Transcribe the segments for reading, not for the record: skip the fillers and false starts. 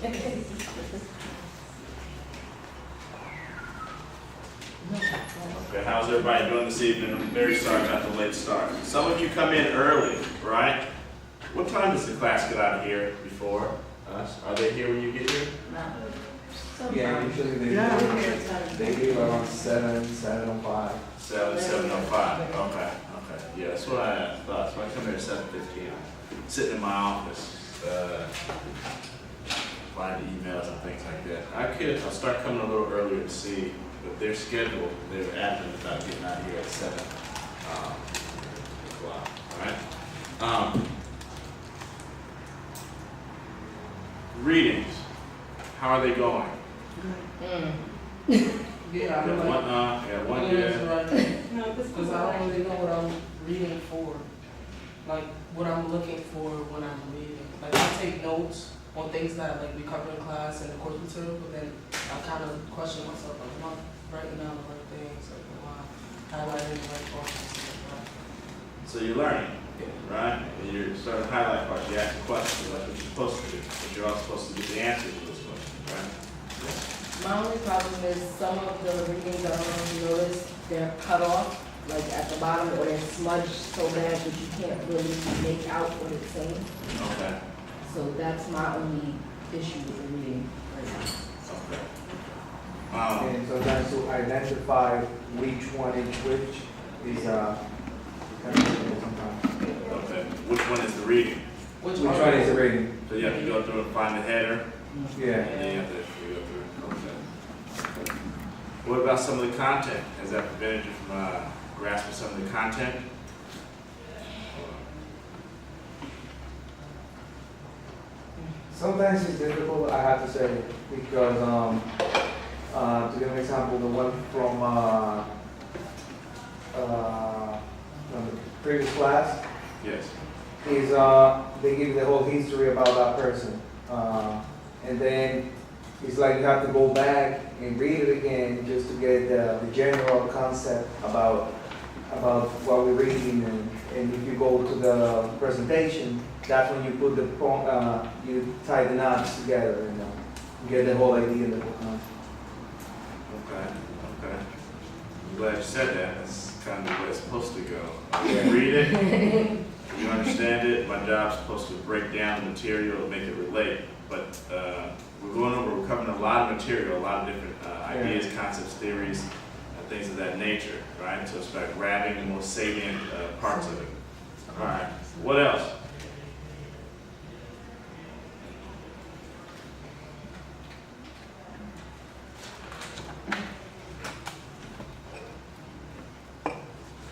Okay, how's everybody doing this evening? I'm very sorry about the late start. Some of you come in early, right? What time does the class get out of here before us? Are they here when you get here? Yeah, usually they leave around 7:05. 7:05. Okay. Yeah, that's what I thought. So I come here at 7:15. Sitting in my office, find emails and things like that. I'll start coming a little earlier to see, but their schedule, they're adamant about getting out here at 7 o'clock. All right. Readings. How are they going? Yeah, I'm like, One. because I don't really know what I'm reading for. Like, what I'm looking for when I'm reading. Like, I take notes on things that like we cover in class and the course material, but then I kind of question myself, like, am I writing down the right things? Like, am I highlighting the right parts and stuff like that? So you're learning, right? And you're starting to highlight parts. You ask a question, that's what you're supposed to do. But you're also supposed to get the answers to those questions, right? My only problem is some of the readings, I don't know if you notice, they're cut off, like at the bottom, or they're smudged so bad that you can't really make out what it's saying. Okay. So that's my only issue with the reading right now. Okay. And sometimes to identify which one is which is kind of difficult sometimes. Okay. Which one is the reading? Which one is the rating? So you have to go through and find the header. Yeah. And then you have to go through. Okay. What about some of the content? Has that prevented you from grasping some of the content? Sometimes it's difficult, I have to say, because to give an example, the one from the previous class Yes. is they give you the whole history about that person, and then it's like you have to go back and read it again just to get the general concept about what we're reading, and if you go to the presentation, that's when you put the you tie the knots together and get the whole idea in the book. Okay. I'm glad you said that. That's kind of the way it's supposed to go. You read it, you understand it. My job's supposed to break down the material and make it relate. But we're covering a lot of material, a lot of different ideas, concepts, theories, and things of that nature, right? So it's about grabbing the most salient parts of it. All right. What else?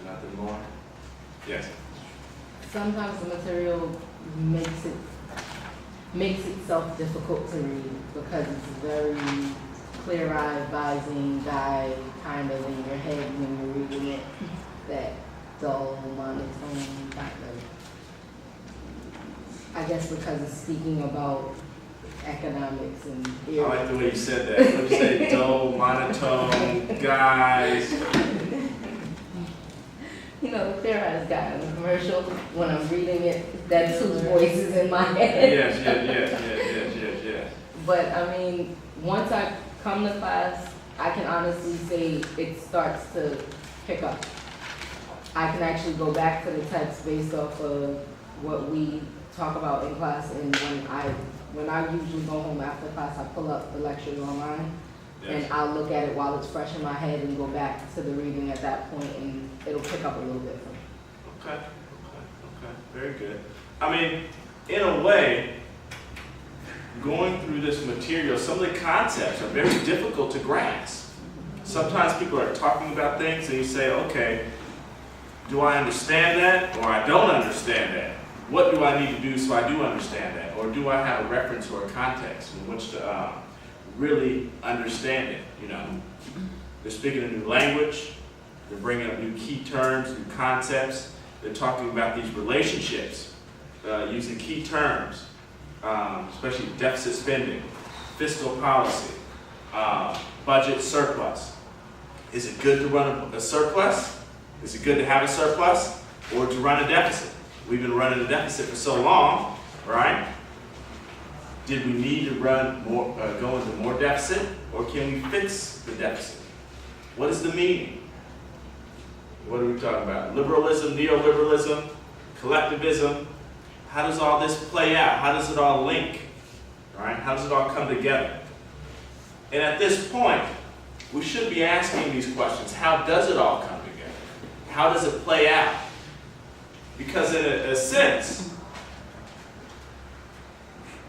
Nothing more? Yes. Sometimes the material makes itself difficult to read because it's very clear-eyed, advising, guide, kind of in your head when you're reading it. That dull, monotone, kind of. I guess because it's speaking about economics and I like the way you said that. When you say dull, monotone, guys. You know, the clear-eyed guy in the commercial, when I'm reading it, that's whose voice is in my head. Yes. But I mean, once I come to class, I can honestly say it starts to pick up. I can actually go back to the text based off of what we talk about in class, and when I usually go home after class, I pull up the lectures online, and I'll look at it while it's fresh in my head and go back to the reading at that point, and it'll pick up a little bit. Okay. Very good. I mean, in a way, going through this material, some of the concepts are very difficult to grasp. Sometimes people are talking about things and you say, okay, do I understand that or I don't understand that? What do I need to do so I do understand that? Or do I have a reference or a context in which to really understand it? You know, they're speaking a new language, they're bringing up new key terms, new concepts. They're talking about these relationships using key terms, especially deficit spending, fiscal policy, budget surplus. Is it good to run a surplus? Is it good to have a surplus or to run a deficit? We've been running a deficit for so long, right? Did we need to run more, go into more deficit, or can we fix the deficit? What is the meaning? What are we talking about? Liberalism, neoliberalism, collectivism? How does all this play out? How does it all link? Right? How does it all come together? And at this point, we should be asking these questions. How does it all come together? How does it play out? Because in a sense,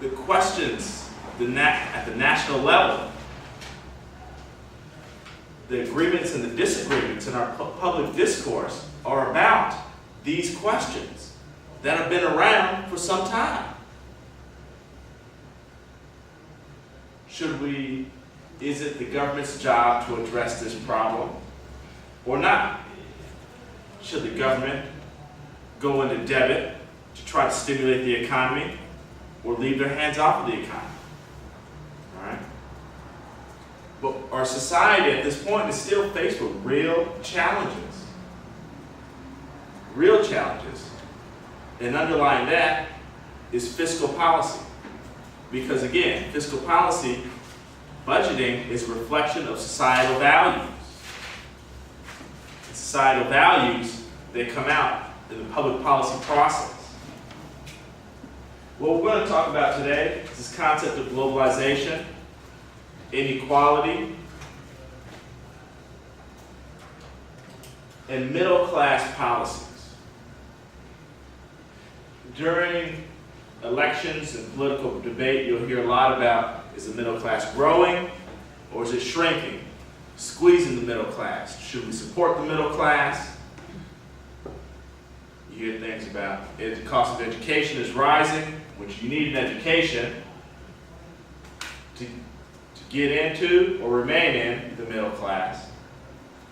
the questions at the national level, the agreements and the disagreements in our public discourse are about these questions that have been around for some time. Is it the government's job to address this problem or not? Should the government go into debit to try to stimulate the economy, or leave their hands off of the economy? All right? But our society at this point is still faced with real challenges. Real challenges. And underlying that is fiscal policy. Because again, fiscal policy, budgeting is a reflection of societal values. And societal values, they come out in the public policy process. What we're going to talk about today is this concept of globalization, inequality, and middle-class policies. During elections and political debate, you'll hear a lot about, is the middle class growing or is it shrinking? Squeezing the middle class. Should we support the middle class? You hear things about the cost of education is rising, which you need an education to get into or remain in the middle class,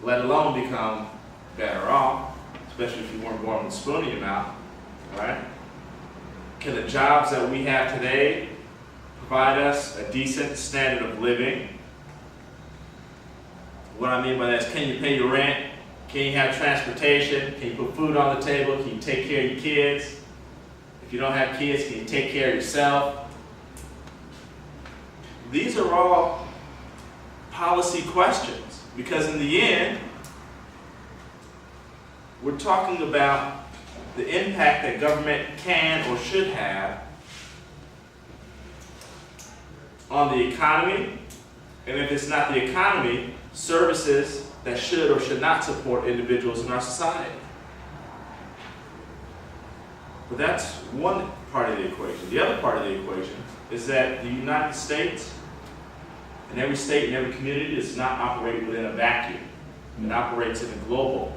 let alone become better off, especially if you weren't born with a spoon in your mouth, right? Can the jobs that we have today provide us a decent standard of living? What I mean by that is, can you pay your rent? Can you have transportation? Can you put food on the table? Can you take care of your kids? If you don't have kids, can you take care of yourself? These are all policy questions, because in the end, we're talking about the impact that government can or should have on the economy, and if it's not the economy, services that should or should not support individuals in our society. But that's one part of the equation. The other part of the equation is that the United States, and every state and every community, does not operate within a vacuum. It operates in a global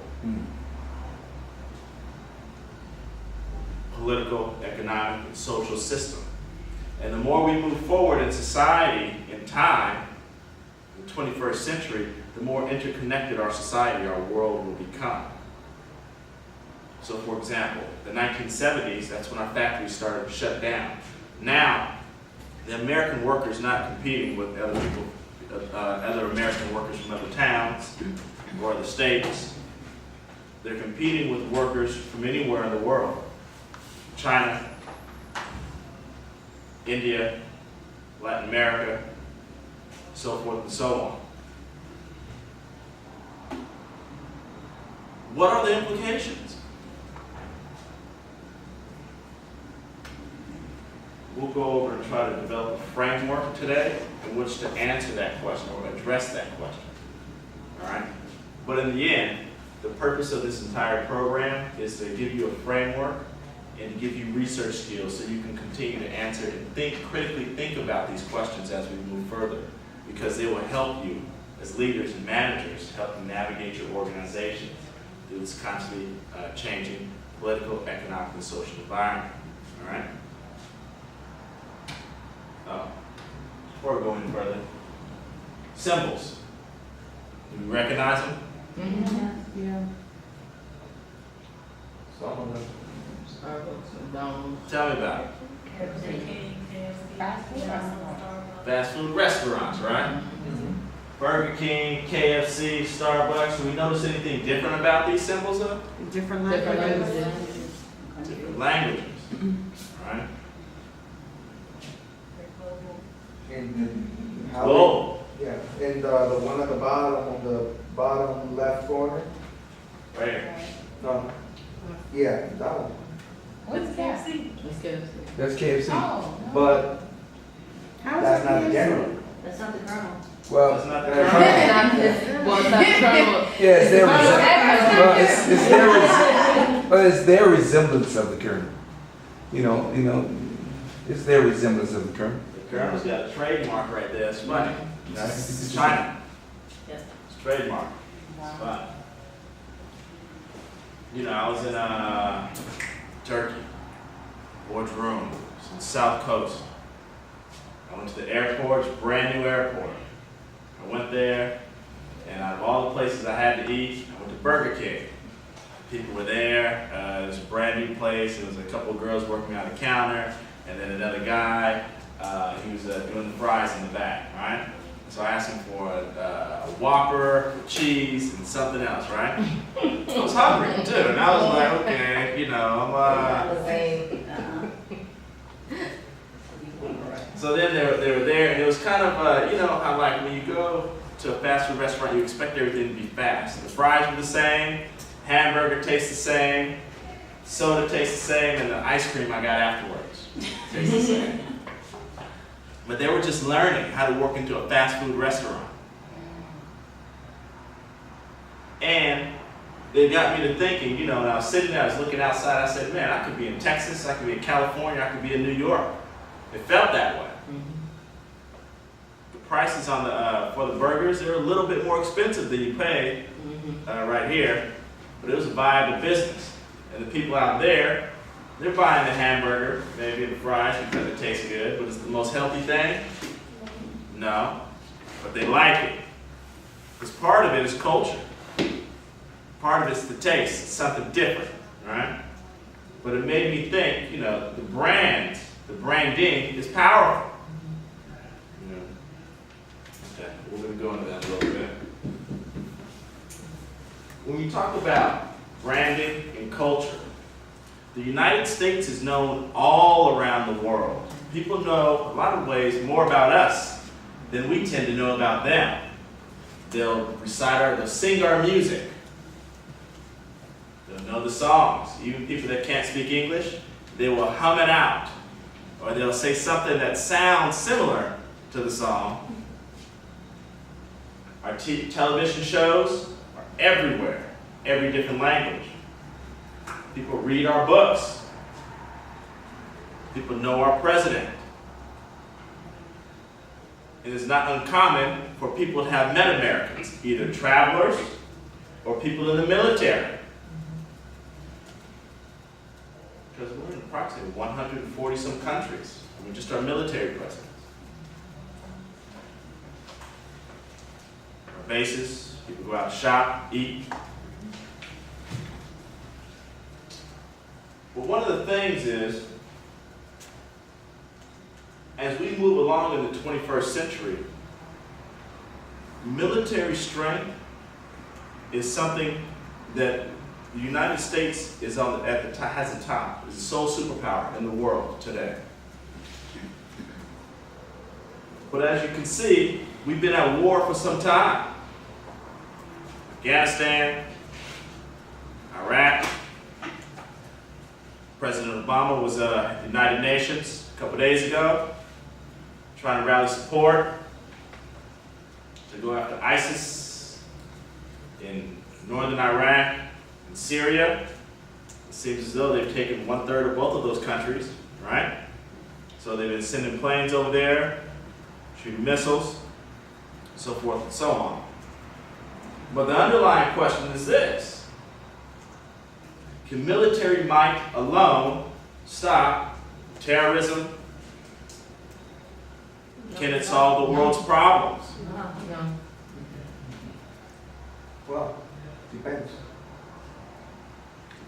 political, economic, and social system. And the more we move forward in society, in time, in the 21st century, the more interconnected our society, our world will become. So for example, the 1970s, that's when our factories started to shut down. Now, the American worker is not competing with other people, other American workers from other towns or other states. They're competing with workers from anywhere in the world. China, India, Latin America, so forth and so on. What are the implications? We'll go over and try to develop a framework today in which to answer that question or address that question. All right? But in the end, the purpose of this entire program is to give you a framework and to give you research skills so you can continue to answer and critically think about these questions as we move further, because they will help you as leaders and managers, help you navigate your organization through this constantly changing political, economic, and social environment. All right? Before we go any further, symbols. Do we recognize them? Mm-hmm. Yeah. Some of them. Starbucks, McDonald's. Tell me about it. Fast food restaurants, right? Burger King, KFC, Starbucks. Do we notice anything different about these symbols though? Different Different languages. languages. Different languages, right? And how? Global, Yeah, and the one at the bottom, on the bottom left corner. right here. No. Yeah, that one. What's that? Let's get it. That's KFC. Oh, no. But How is that's it not the KFC? general. That's not the Colonel. Well, That's not the uh, Well, it's not Colonel. Yeah, it's their Colonel well, X. it's their but it's their resemblance of the Colonel. You know, it's their resemblance of the Colonel. The Colonel's got a trademark right there, it's funny. It's China. Yes. It's trademark. It's fun. You know, I was in Turkey, Bodrum, it's on the south coast. I went to the airport, it's a brand new airport. I went there, and out of all the places I had to eat, I went to Burger King. People were there, it was a brand new place, there was a couple of girls working on the counter, and then another guy, he was doing the fries in the back, right? So I asked him for a Whopper, cheese, and something else, right? I was hungry too, and I was like, okay, you know, So then they were there, and it was kind of, you know, how like when you go to a fast food restaurant, you expect everything to be fast. The fries were the same, hamburger tastes the same, soda tastes the same, and the ice cream I got afterwards tastes the same. But they were just learning how to work into a fast food restaurant. And they got me to thinking, you know, and I was sitting there, I was looking outside, I said, man, I could be in Texas, I could be in California, I could be in New York. It felt that way. The prices on the for the burgers, they're a little bit more expensive than you pay right here, but it was a viable business. And the people out there, they're buying the hamburger, maybe the fries because it tastes good, but it's the most healthy thing? No, but they like it. Because part of it is culture. Part of it's the taste, it's something different, right? But it made me think, you know, the branding is powerful. You know? Okay, we're going to go into that a little bit. When we talk about branding and culture, the United States is known all around the world. People know a lot of ways more about us than we tend to know about them. They'll they'll sing our music. They'll know the songs. Even people that can't speak English, they will hum it out. Or they'll say something that sounds similar to the song. Our television shows are everywhere, every different language. People read our books. People know our president. It is not uncommon for people to have met Americans, either travelers or people in the military. Because we're in approximately 140 some countries. I mean, just our military presence. Our bases, people go out, shop, eat. But one of the things is, as we move along in the 21st century, military strength is something that the United States is has the top, is the sole superpower in the world today. But as you can see, we've been at war for some time. Afghanistan, Iraq. President Obama was at the United Nations a couple days ago, trying to rally support to go after ISIS in northern Iraq and Syria. It seems as though they've taken 1/3 of both of those countries, right? So they've been sending planes over there, shooting missiles, so forth and so on. But the underlying question is this: can military might alone stop terrorism? Can it solve the world's problems? No. Well, depends.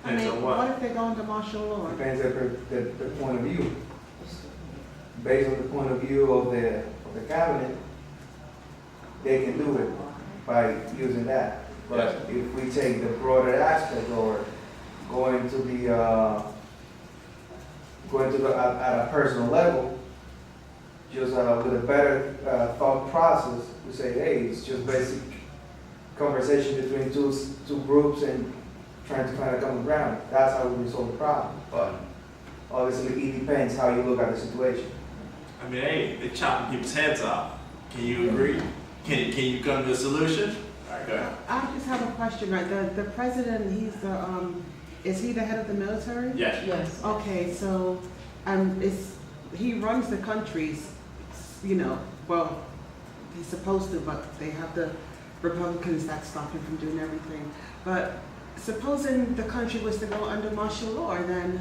Depends on what. if they go into martial law? Depends on the point of view. Based on the point of view of the cabinet, they can do it by using that. But if we take the broader aspect or going to at a personal level, just with a better thought process to say, hey, it's just basic conversation between two groups and trying to find a common ground. That's how we resolve the problem. But obviously, it depends how you look at the situation. I mean, hey, they're chopping people's heads off. Can you agree? Can you come to a solution? All right, go ahead. I just have a question, right? The president, is he the head of the military? Yes. Yes. Okay, so, he runs the countries, well, he's supposed to, but they have the Republicans that stop him from doing everything. But supposing the country was to go under martial law, then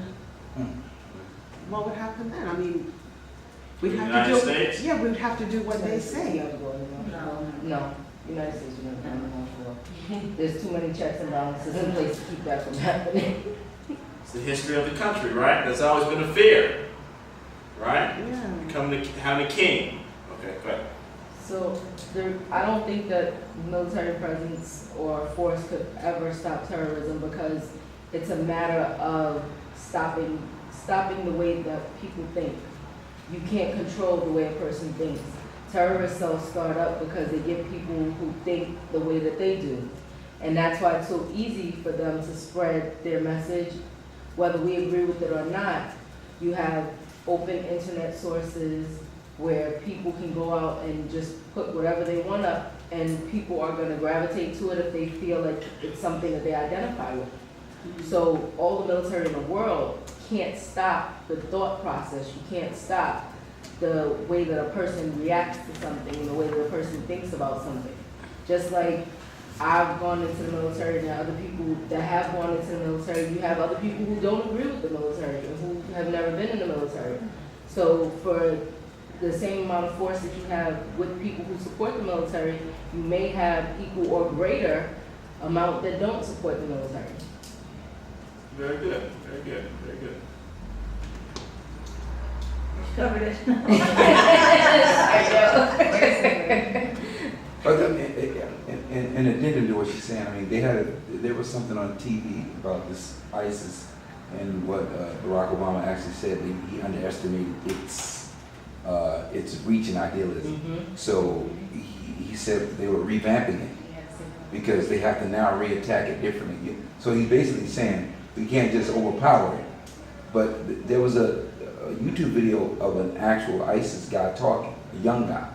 what would happen then? I mean, we'd The have United to do, States? yeah, we'd have to do what they say. No, United States would never have a martial law. There's too many checks and balances in place to keep that from happening. It's the history of the country, right? That's always been a fear, right? Yeah. Having a king. Okay, go ahead. So I don't think that military presence or force could ever stop terrorism because it's a matter of stopping the way that people think. You can't control the way a person thinks. Terrorist cells start up because they get people who think the way that they do. And that's why it's so easy for them to spread their message. Whether we agree with it or not, you have open internet sources where people can go out and just put whatever they want up, and people are going to gravitate to it if they feel like it's something that they identify with. So all the military in the world can't stop the thought process. You can't stop the way that a person reacts to something and the way that a person thinks about something. Just like I've gone into the military, and there are other people that have gone into the military. You have other people who don't agree with the military and who have never been in the military. So for the same amount of force that you have with people who support the military, you may have equal or greater amount that don't support the military. Very good. Very good. Very good. Covered it. But in addendum to what she's saying, I mean, there was something on TV about this ISIS, and what Barack Obama actually said, he underestimated its reach and idealism. So he said they were revamping it because they have to now reattack it differently. So he's basically saying we can't just overpower it. But there was a YouTube video of an actual ISIS guy talking, a young guy,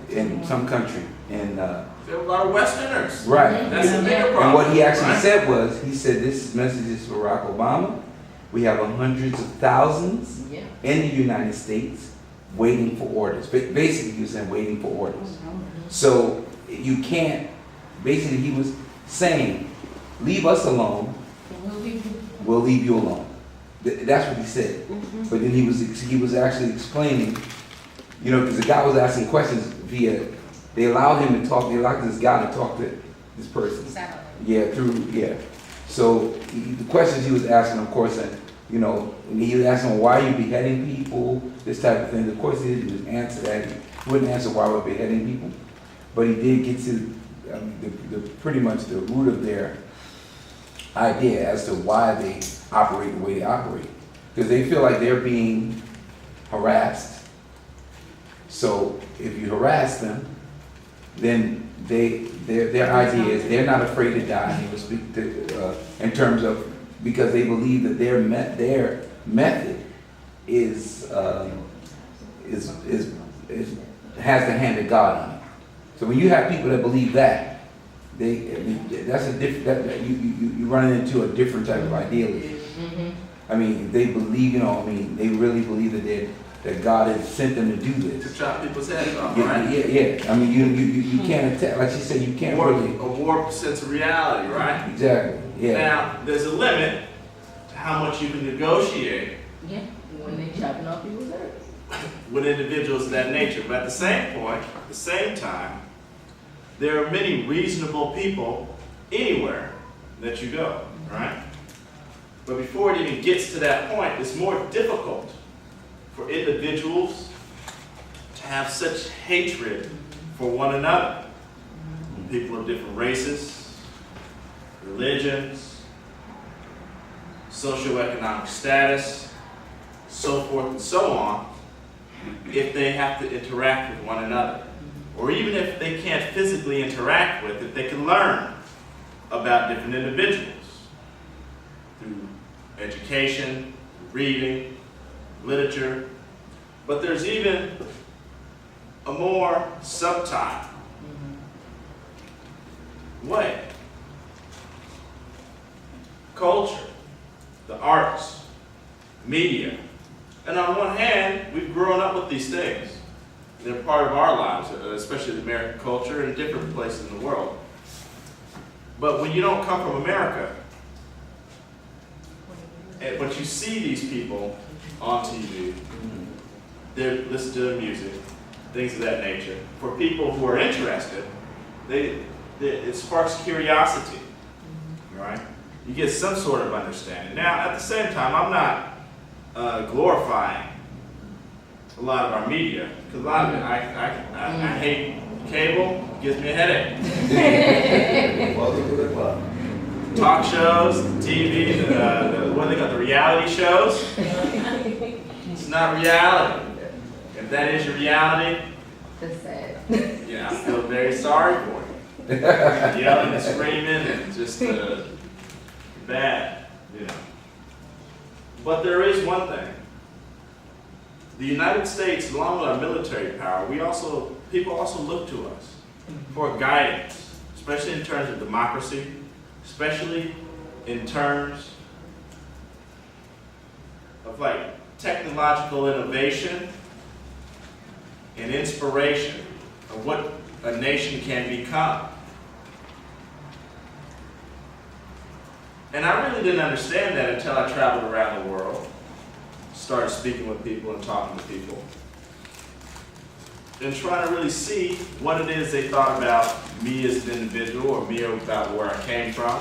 in some country. And There are a lot of Westerners. right. That's a bigger problem. And what he actually right? said was, he said, this message is for Barack Obama. We have hundreds of thousands Yeah. in the United States waiting for orders. Basically, he was saying waiting for orders. So you can't, basically he was saying, leave us alone, we'll leave you alone. That's what he said. But then he was actually explaining, because the guy was asking questions they allowed him to talk, they allowed this guy to talk to this person. Yeah. So the questions he was asking, of course, he was asking, why are you beheading people, this type of thing. Of course, he didn't answer that. He wouldn't answer why we're beheading people. But he did get to pretty much the root of their idea as to why they operate the way they operate. Because they feel like they're being harassed. So if you harass them, then their idea is they're not afraid to die. He would speak to, in terms of, because they believe that their method is has the hand of God on it. So when you have people that believe that, that's a different. You run into a different type of idealism. I mean, they believe, they really believe that God has sent them to do this. To chop people's heads off, Yeah, right? yeah. I mean, you can't attack. Like she said, you can't really. A warped sense of reality, right? Exactly. Yeah. Now, there's a limit to how much you can negotiate Yeah, when they chopping off people's heads. with individuals of that nature. But at the same point, at the same time, there are many reasonable people anywhere that you go, right? But before it even gets to that point, it's more difficult for individuals to have such hatred for one another. People of different races, religions, socioeconomic status, so forth and so on. if they have to interact with one another. Or even if they can't physically interact with it, they can learn about different individuals through education, reading, literature. But there's even a more subtle way. Culture, the arts, media. And on one hand, we've grown up with these things. They're part of our lives, especially the American culture and different places in the world. But when you don't come from America, but you see these people on TV, they listen to their music, things of that nature. For people who are interested, it sparks curiosity, right? You get some sort of understanding. Now, at the same time, I'm not glorifying a lot of our media, because a lot of it, I hate cable, it gives me a headache. Welcome to the club. Talk shows, TV, what they got, the reality shows. It's not reality. If that is your reality, That's sad. yeah, I feel very sorry for you. Yelling and screaming and just bad, you know. But there is one thing. The United States, along with our military power, people also look to us for guidance, especially in terms of democracy, especially in terms of like technological innovation and inspiration of what a nation can become. And I really didn't understand that until I traveled around the world, started speaking with people and talking to people, and trying to really see what it is they thought about me as an individual, or me about where I came from,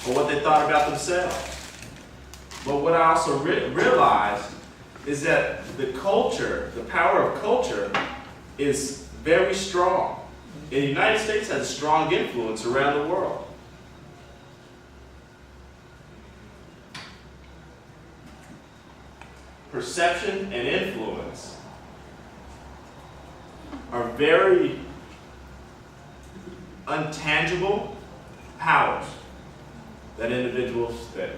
or what they thought about themselves. But what I also realized is that the culture, the power of culture, is very strong. And the United States has a strong influence around the world. Perception and influence are very untangible powers that individuals, that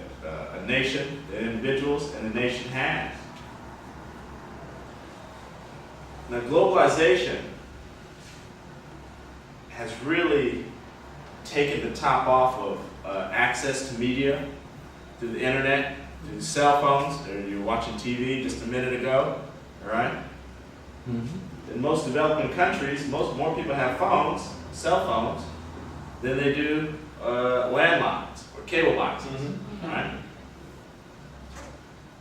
a nation, that individuals and a nation has. Now, globalization has really taken the top off of access to media through the internet, through the cell phones. You were watching TV just a minute ago, all right? In most developing countries, more people have phones, cell phones, than they do landlines or cable boxes, all right?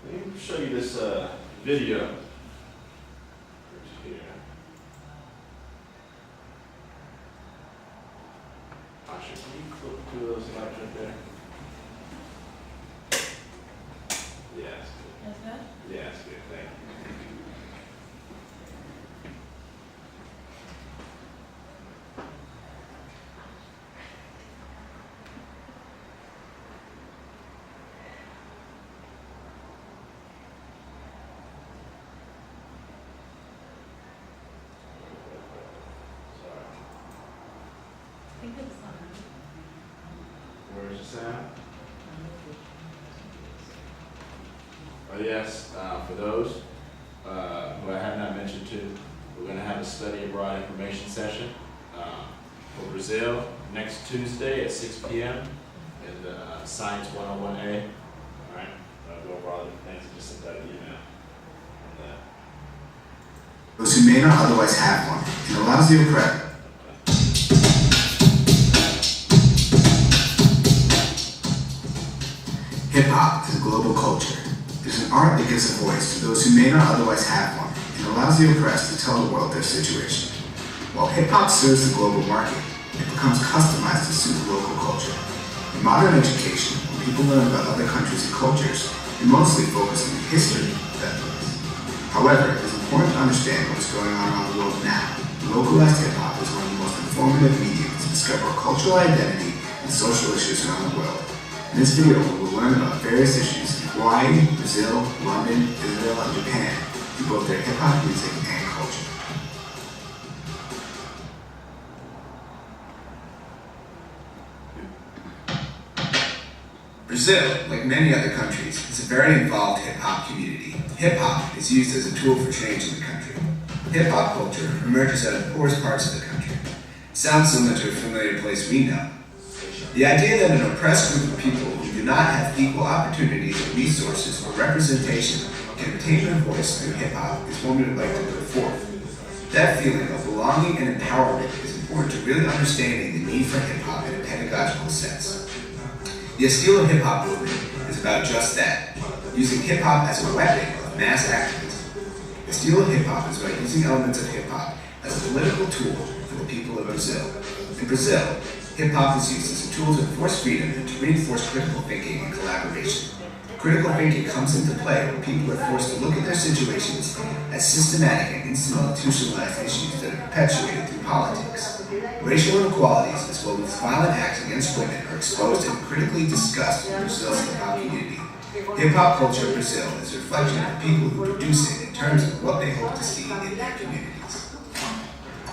Let me show you this video. Here. Asha, can you click two of those slides right there? Yes. Is that? Yes, good, thank you. Sorry. I think it's on. Where's the sound? Oh yes, for those who I have not mentioned to, we're going to have a study abroad information session for Brazil next Tuesday at 6 p.m. in the Science 101A. All right, I'll go over all the things and just send out an email on that. Those who may not otherwise have one, and allows you to prep. Hip-hop is global culture. It is an art that gives a voice to those who may not otherwise have one, and allows the oppressed to tell the world their situation. While hip-hop serves the global market, it becomes customized to suit the local culture. In modern education, when people learn about other countries and cultures, they mostly focus on the history of that place. However, it is important to understand what is going on around the world now. Localized hip-hop is one of the most informative mediums to discover cultural identity and social issues around the world. In this video, we will learn about various issues in Hawaii, Brazil, London, Israel, and Japan, and through both their hip-hop music and culture. Brazil, like many other countries, is a very involved hip-hop community. Hip-hop is used as a tool for change in the country. Hip-hop culture emerges out of the poorest parts of the country. Sounds similar to a familiar place we know. The idea that an oppressed group of people who do not have equal opportunities or resources or representation can obtain their voice through hip-hop is one we would like to put forth. That feeling of belonging and empowerment is important to really understanding the need for hip-hop in a pedagogical sense. The Estilo hip-hop movement is about just that, using hip-hop as a weapon of mass activism. Estilo hip-hop is about using elements of hip-hop as a political tool for the people of Brazil. In Brazil, hip-hop is used as a tool to enforce freedom and to reinforce critical thinking and collaboration. Critical thinking comes into play when people are forced to look at their situations as systematic and institutionalized issues that are perpetuated through politics. Racial inequalities, as well as violent acts against women, are exposed and critically discussed in Brazil's hip-hop community. Hip-hop culture in Brazil is a reflection of the people who produce it in terms of what they hope to see in their communities.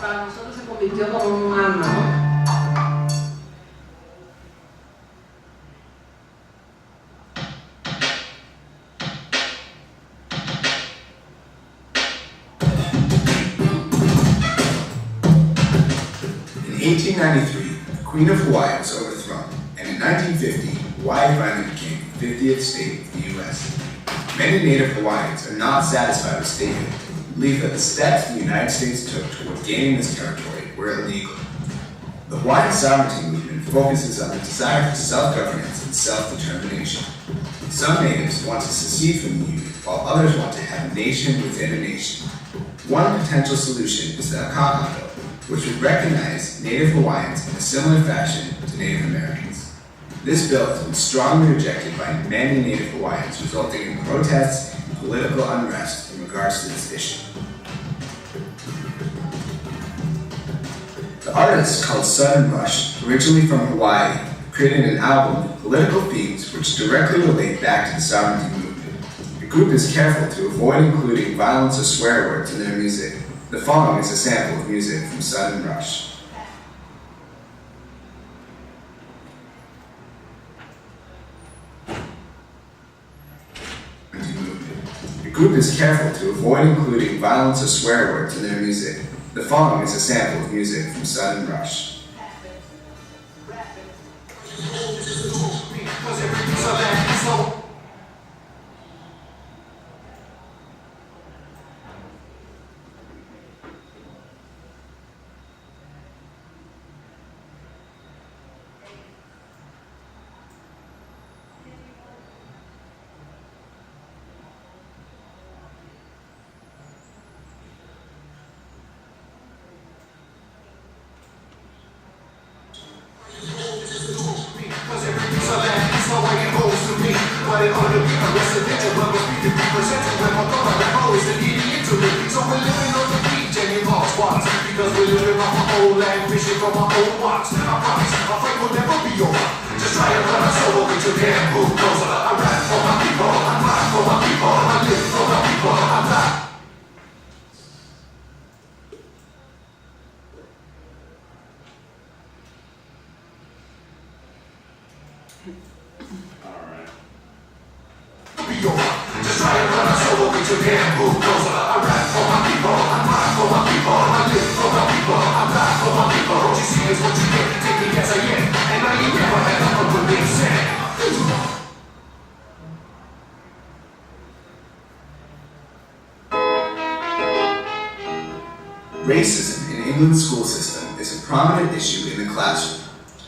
Para nosotros se convirtió como un arma, ¿no? In 1893, the Queen of Hawaii was overthrown, and in 1950, Hawaii finally became the 50th state of the U.S. Many Native Hawaiians are not satisfied with statehood and believe that the steps the United States took toward gaining this territory were illegal. The Hawaiian sovereignty movement focuses on the desire for self-governance and self-determination. Some natives want to secede from the Union, while others want to have a nation within a nation. One potential solution is the Akaka Bill, which would recognize Native Hawaiians in a similar fashion to Native Americans. This bill has been strongly rejected by many Native Hawaiians, resulting in protests and political unrest in regards to this issue. The artist called Sudden Rush, originally from Hawaii, created an album with political themes which directly relate back to the sovereignty movement. The group is careful to avoid including violence or swear words in their music. The following is a sample of music from Sudden Rush. The group is careful to avoid including violence or swear words in their music. The following is a sample of music from Sudden Rush. Because we're living off our own land, fishing from our own waters. I promise, our fight will never be over. Just try and run us over, but you can't move closer. I rap for my people, I fight for my people, I live for my people, I die. Just try and run us over, but you can't move closer. I rap for my people, I fight for my people, I live for my people, I die for my people. What you see is what you get, take me as I am, and I ain't never had a with being said. Racism in England's school system is a prominent issue in the classroom.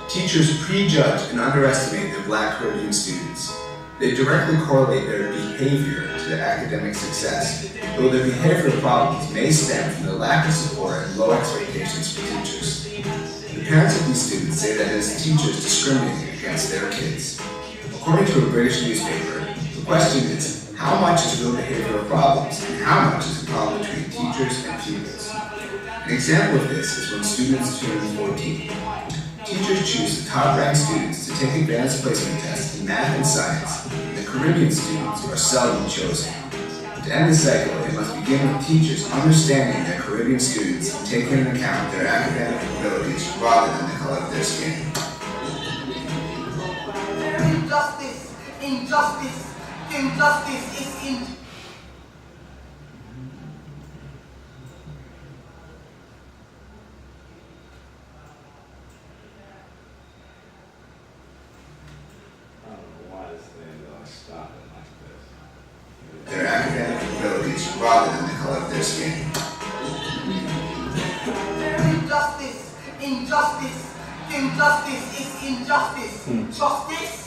Teachers prejudge and underestimate their Black Caribbean students. They directly correlate their behavior to their academic success, though their behavioral problems may stem from the lack of support and low expectations for teachers. The parents of these students say that it is teachers discriminating against their kids. According to a British newspaper, the question is, how much is real behavioral problems and how much is a problem between teachers and pupils? An example of this is when students turn 14. Teachers choose the top-ranked students to take advanced placement tests in math and science, and the Caribbean students are seldom chosen. To To end this cycle, it must begin with teachers understanding their Caribbean students and taking into account their academic abilities rather than the color of their skin. Injustice, injustice, injustice is injustice. I don't know why this thing don't stop it like this. Their academic abilities rather than the color of their skin. Injustice, injustice, injustice is injustice. Justice.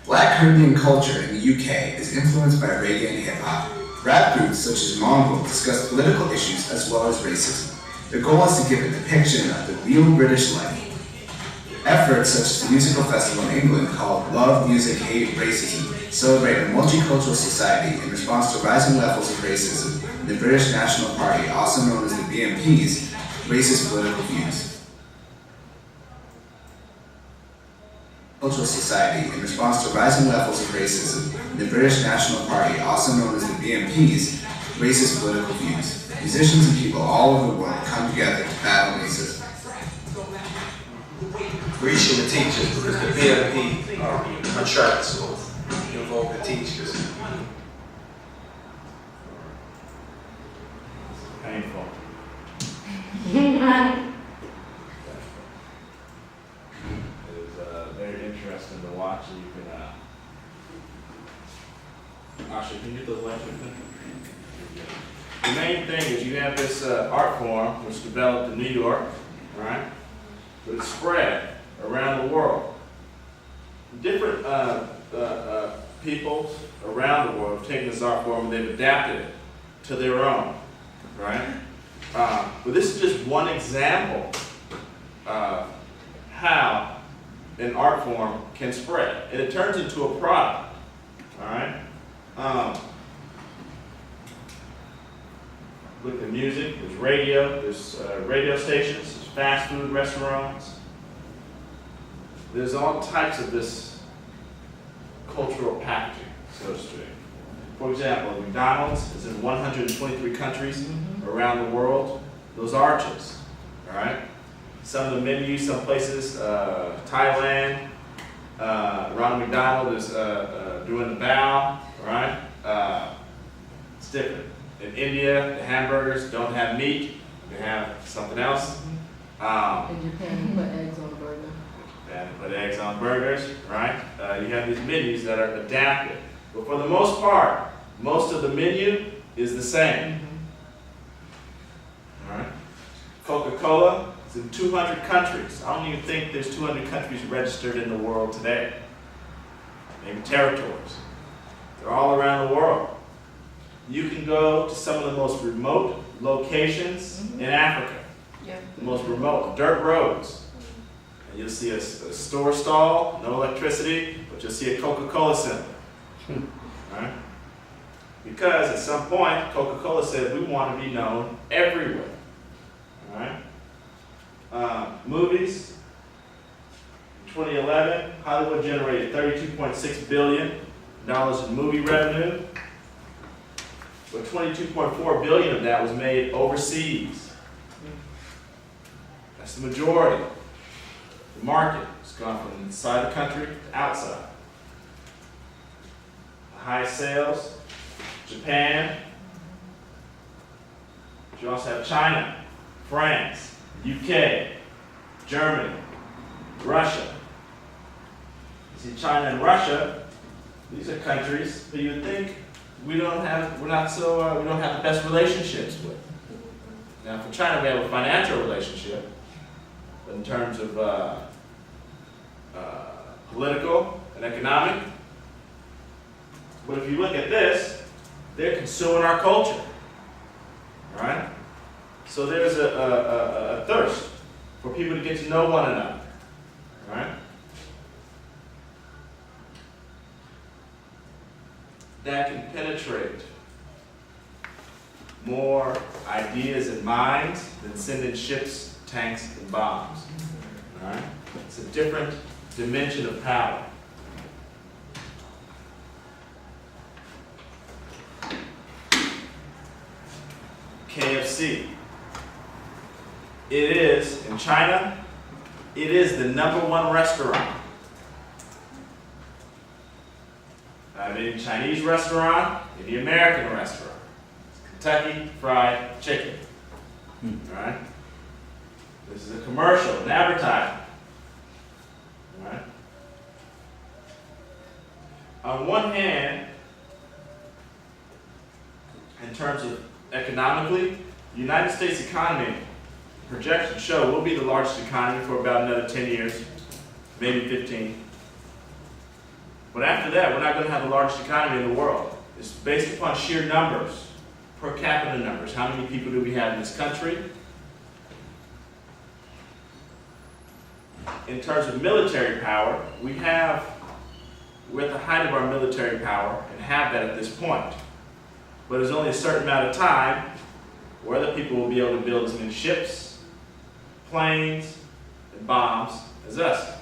Black Caribbean culture in the UK is influenced by reggae and hip-hop. Rap groups such as Mongrel discuss political issues as well as racism. Their goal is to give a depiction of the real British life. Efforts such as the musical festival in England called Love, Music, Hate, Racism celebrate a multicultural society in response to rising levels of racism in the British National Party, also known as the BNP's, racist political views. Cultural society in response to rising levels of racism in the British National Party, also known as the BNP's, racist political views. Musicians and people all over the world come together to battle racism. Reaching the teachers because the BNP contracts will involve the teachers. Painful. Very interesting to watch. And you can, Asha, can you get those lights with me? The main thing is you have this art form which developed in New York, right? But it's spread around the world. Different peoples around the world have taken this art form and they've adapted it to their own, right? But this is just one example of how an art form can spread, and it turns into a product. All right. Look at music. There's radio. There's radio stations. There's fast food restaurants. There's all types of this cultural packaging, so to speak. For example, McDonald's is in 123 countries around the world. Those arches. All right. Some of the menus, some places, Thailand, Ronald McDonald is doing the bow, right? It's different. In India, the hamburgers don't have meat, they have something else. In Japan, you put eggs on a burger. And put eggs on burgers, right? You have these menus that are adapted. But for the most part, most of the menu is the same. All right? Coca-Cola is in 200 countries. I don't even think there's 200 countries registered in the world today. Maybe territories. They're all around the world. You can go to some of the most remote locations in Africa. The most remote, dirt roads. And you'll see a store stall, no electricity, but you'll see a Coca-Cola symbol. Right? Because at some point, Coca-Cola said we want to be known everywhere. All right? Movies. In 2011, Hollywood generated $32.6 billion in movie revenue, but $22.4 billion of that was made overseas. That's the majority. The market has gone from inside the country to outside. The highest sales, Japan. But you also have China, France, UK, Germany, Russia. You see, China and Russia, these are countries that you would think we don't have the best relationships with. Now, for China, we have a financial relationship, but in terms of political and economic. But if you look at this, they're consuming our culture. All right? So there's a thirst for people to get to know one another. All right? That can penetrate more ideas and minds than sending ships, tanks, and bombs. All right? It's a different dimension of power. KFC. It is, in China, it is the #1 restaurant. Not any Chinese restaurant, any American restaurant. It's Kentucky Fried Chicken. All right? This is a commercial, an advertisement. All right? On one hand, in terms of economically, the United States economy projections show will be the largest economy for about another 10 years, maybe 15. But after that, we're not going to have the largest economy in the world. It's based upon sheer numbers, per capita numbers. How many people do we have in this country? In terms of military power, we're at the height of our military power and have that at this point. But there's only a certain amount of time where other people will be able to build as many ships, planes, and bombs as us.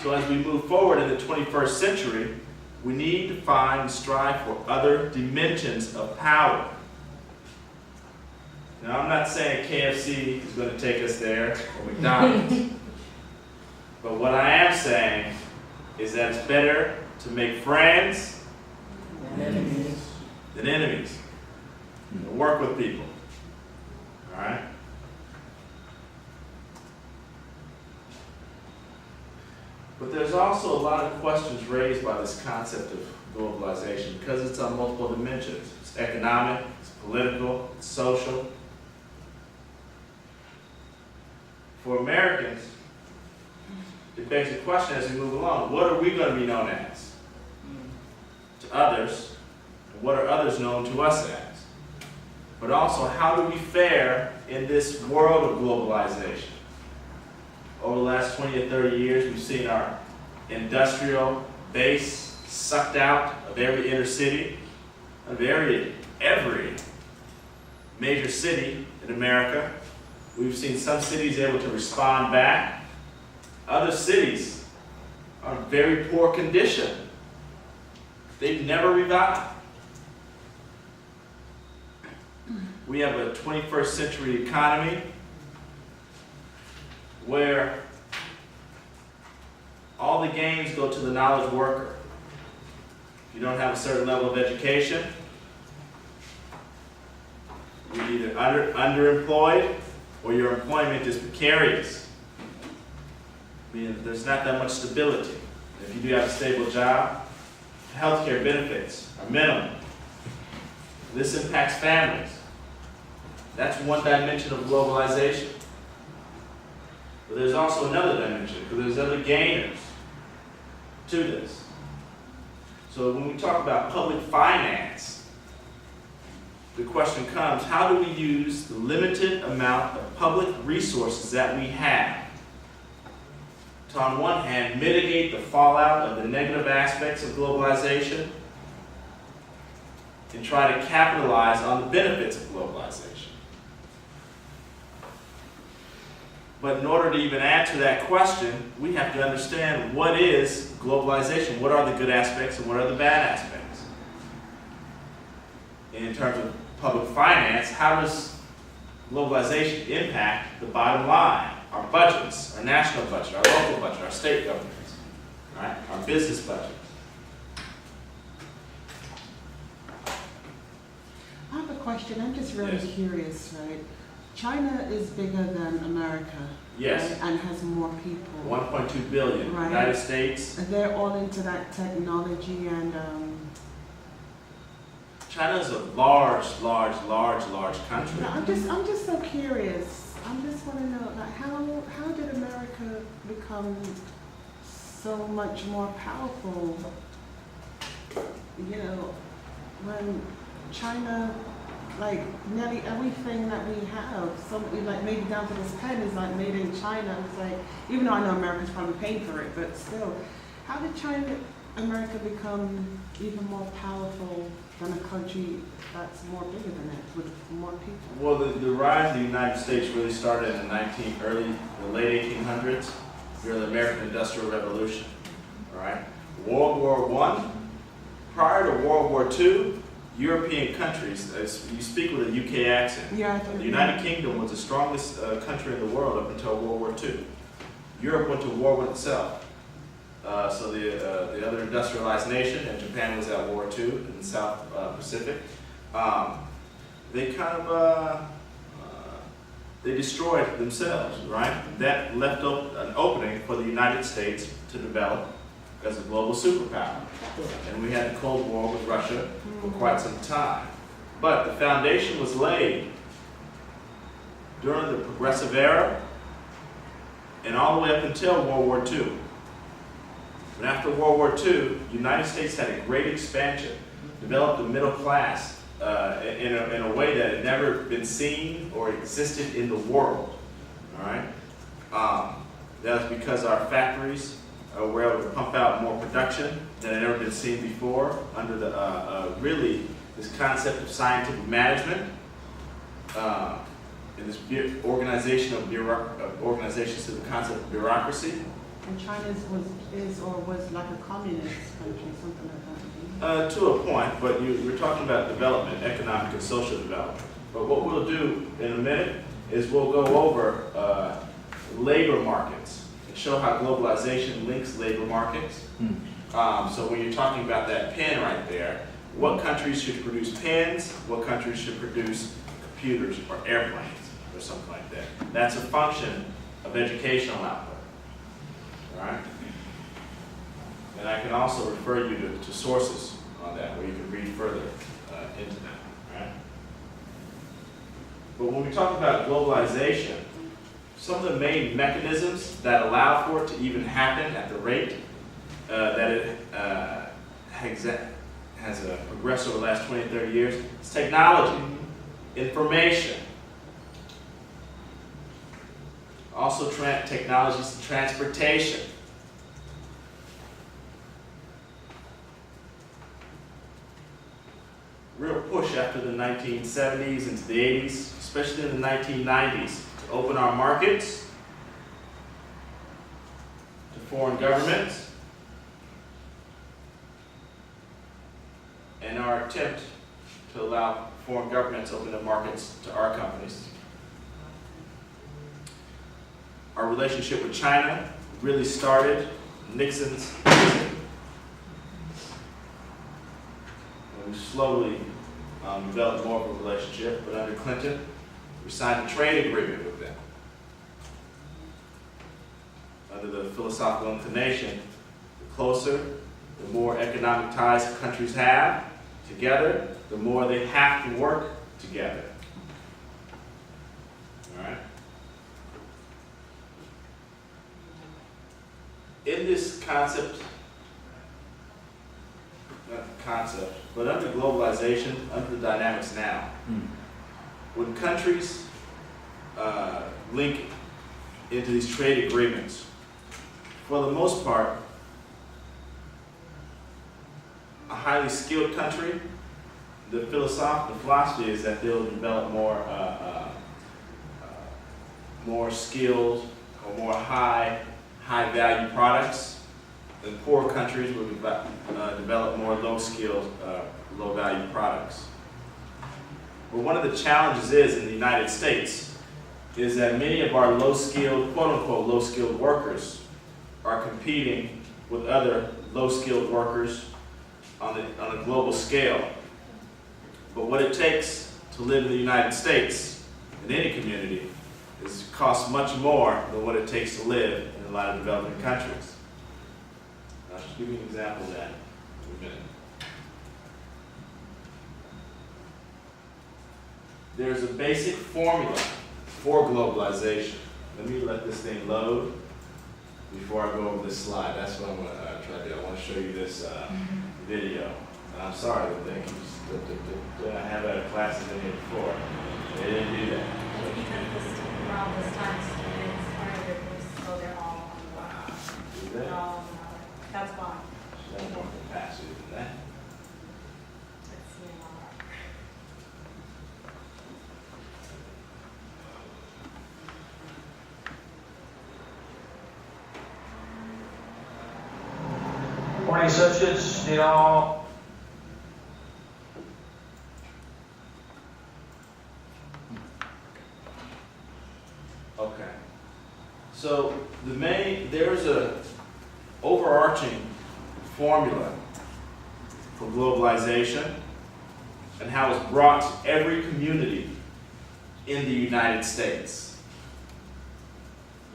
So as we move forward in the 21st century, we need to find and strive for other dimensions of power. Now, I'm not saying KFC is going to take us there, or McDonald's. But what I am saying is that it's better to make friends than enemies. Work with people. All right? But there's also a lot of questions raised by this concept of globalization because it's on multiple dimensions. It's economic, it's political, it's social. For Americans, it begs the question as we move along, what are we going to be known as to others, and what are others known to us as? But also, how do we fare in this world of globalization? Over the last 20 or 30 years, we've seen our industrial base sucked out of every inner city, of every major city in America. We've seen some cities able to respond back. Other cities are in very poor condition. They've never revived. We have a 21st century economy where all the gains go to the knowledge worker. If you don't have a certain level of education, you're either underemployed or your employment is precarious. Meaning there's not that much stability. If you do have a stable job, healthcare benefits are minimal. This impacts families. That's one dimension of globalization. But there's also another dimension, because there's other gainers to this. So when we talk about public finance, the question comes, how do we use the limited amount of public resources that we have to, on one hand, mitigate the fallout of the negative aspects of globalization and try to capitalize on the benefits of globalization? But in order to even answer that question, we have to understand what is globalization, what are the good aspects and what are the bad aspects. And in terms of public finance, how does globalization impact the bottom line, our budgets, our national budget, our local budget, our state governments, right? Our business budget? I have a question. I'm just really Yes. curious, right? China is bigger than America, Yes. right? And has more people. 1.2 billion. Right. United States. And they're all into that technology and China is a large country. no, I'm just so curious. I just want to know, like, how did America become so much more powerful? You know, when China like nearly everything that we have, like maybe down to this pen is like made in China. It's like, even though I know America's probably paying for it, but still, how did America become even more powerful than a country that's more bigger than it, with more people? Well, the rise of the United States really started in the late 1800s, during the American Industrial Revolution, all right? World War I, prior to World War II, European countries, you speak with a UK accent. Yeah, The United Kingdom was the strongest country in the world up until World War II. Europe went to war with itself. So the other industrialized nation, and Japan was at war too, in the South Pacific, they kind of, they destroyed themselves, right? That left an opening for the United States to develop as a global superpower. And we had the Cold War with Russia for quite some time. But the foundation was laid during the Progressive Era and all the way up until World War II. And after World War II, the United States had a great expansion, developed a middle class in a way that had never been seen or existed in the world. All right, that was because our factories were able to pump out more production than had ever been seen before under the really this concept of scientific management and this organization of organizations to the concept of bureaucracy. And China was like a communist country, something like that. To a point, but we're talking about development, economic and social development. But what we'll do in a minute is we'll go over labor markets and show how globalization links labor markets. So when you're talking about that pen right there, what countries should produce pens, what countries should produce computers or airplanes or something like that. That's a function of educational output. All right? And I can also refer you to sources on that where you can read further into that. All right? But when we talk about globalization, some of the main mechanisms that allow for it to even happen at the rate that it has progressed over the last 20, 30 years is technology, information, also technologies, transportation. Real push after the 1970s into the 80s, especially in the 1990s, to open our markets to foreign governments, and our attempt to allow foreign governments to open their markets to our companies. Our relationship with China really started Nixon's visit. And we slowly developed more of a relationship, but under Clinton, we signed a trade agreement with them. Under the philosophical inclination, the closer, the more economic ties countries have together, the more they have to work together. All right? In this concept, but under globalization, under the dynamics now, when countries link into these trade agreements, for the most part, a highly skilled country, the philosophy is that they'll develop more skilled or more high value products. The poor countries will develop more low-skilled, low-value products. But one of the challenges in the United States is that many of our low-skilled, quote-unquote, low-skilled workers are competing with other low-skilled workers on a global scale. But what it takes to live in the United States, in any community, costs much more than what it takes to live in a lot of developing countries. I'll just give you an example of that in a minute. There's a basic formula for globalization. Let me let this thing load before I go over this slide. That's what I'm going to try to do. I want to show you this video. And I'm sorry that they have had classes in here before. They didn't do that. It's because around this time, students are in their groups, so they're all on the line. Do They're that. all on the line. That's why. Should have more capacity than that. It's CMR. Morning, associates. Need all. Okay. So there's a overarching formula for globalization and how it's brought to every community in the United States.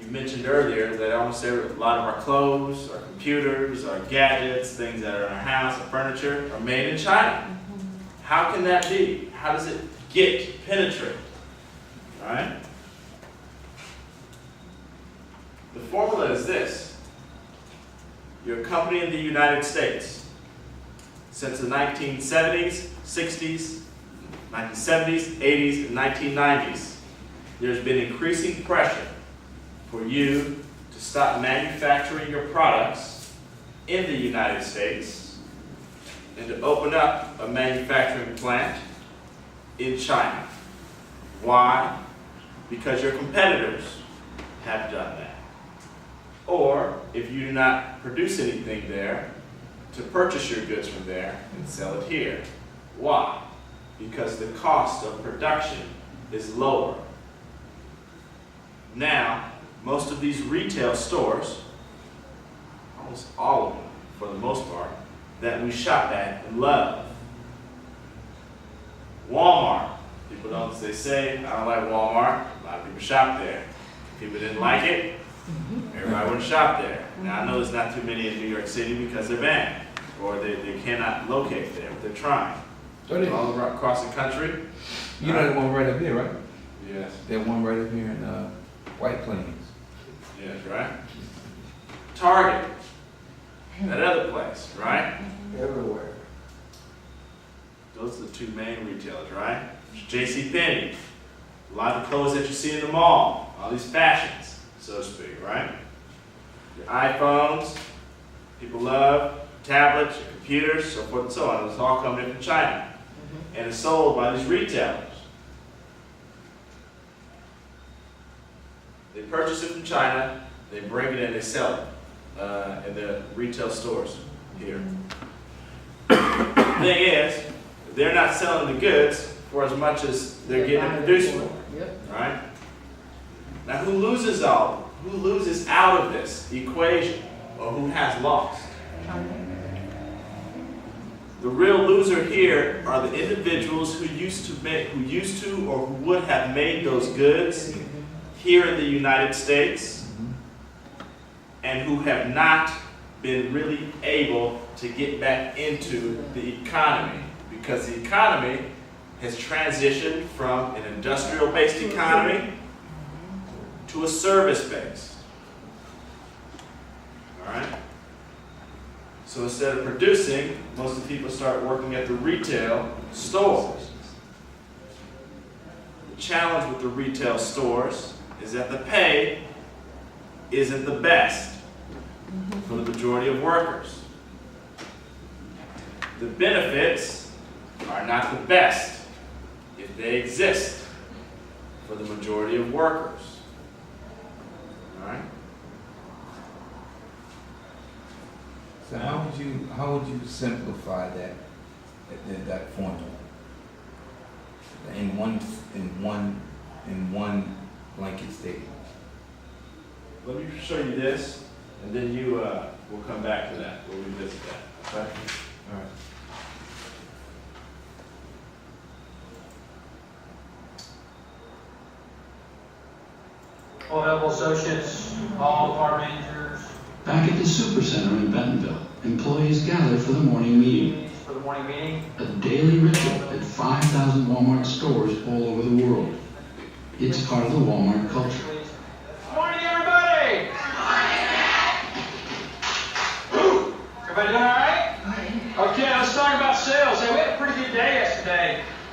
You mentioned earlier that almost a lot of our clothes, our computers, our gadgets, things that are in our house, our furniture, are made in China. How can that be? How does it penetrate? All right? The formula is this. You're a company in the United States. Since the 1970s, 60s, 1970s, 80s, and 1990s, there's been increasing pressure for you to stop manufacturing your products in the United States and to open up a manufacturing plant in China. Why? Because your competitors have done that. Or, if you do not produce anything there, to purchase your goods from there and sell it here. Why? Because the cost of production is lower. Now, most of these retail stores, almost all of them for the most part, that we shop at and love. Walmart. People don't, they say, I don't like Walmart. A lot of people shop there. People didn't like it. Everybody wouldn't shop there. Now I know there's not too many in New York City because they're banned, or they cannot locate there, but they're trying. All across the country. You know the one right up here, right? Yes. That one right up here in White Plains. Yes, right? Target. That other place, right? Everywhere. Those are the two main retailers, right? JCPenney. A lot of the clothes that you see in the mall, all these fashions, so to speak, right? Your iPhones, people love, tablets, your computers, so forth and so on. It's all coming in from China. And it's sold by these retailers. They purchase it from China, they bring it in, they sell it in the retail stores here. The thing is, they're not selling the goods for as much as they're getting it produced for. Right? Now, who loses out of this equation, or who has lost? The real loser here are the individuals who used to or who would have made those goods here in the United States, and who have not been really able to get back into the economy, because the economy has transitioned from an industrial-based economy to a service-based. All right? So instead of producing, most of the people start working at the retail stores. The challenge with the retail stores is that the pay isn't the best for the majority of workers. The benefits are not the best if they exist for the majority of workers. All right? So how would you simplify that formula in one blanket statement? Let me show you this, and then we'll come back to that. We'll revisit that. Okay? All right. All available associates, all department managers. Back at the Supercenter in Bentonville, employees gather for the morning meeting. For the morning meeting. A daily ritual at 5,000 Walmart stores all over the world. It's part of the Walmart culture. Good morning, everybody! Good morning. Everybody doing all right? Okay, let's talk about sales.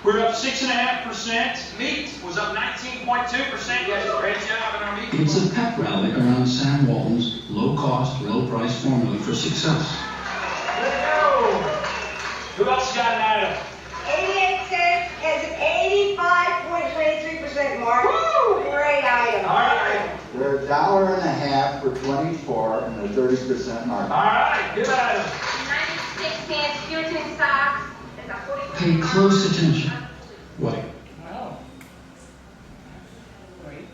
We're up 6.5%. Meat was up 19.2%. You guys did a great job in our meat. It's a pep rally around Sam Walton's low-cost, low-price formula for success. Let's go. Who else got an item? 88 cents has an 85.23% margin. Woo! Great item. All right. They're $1.50 for 24 and a 30% margin. All right. Good item. 96 cents, Puritan socks. There's a 40% Pay close attention. What? Wow. Great.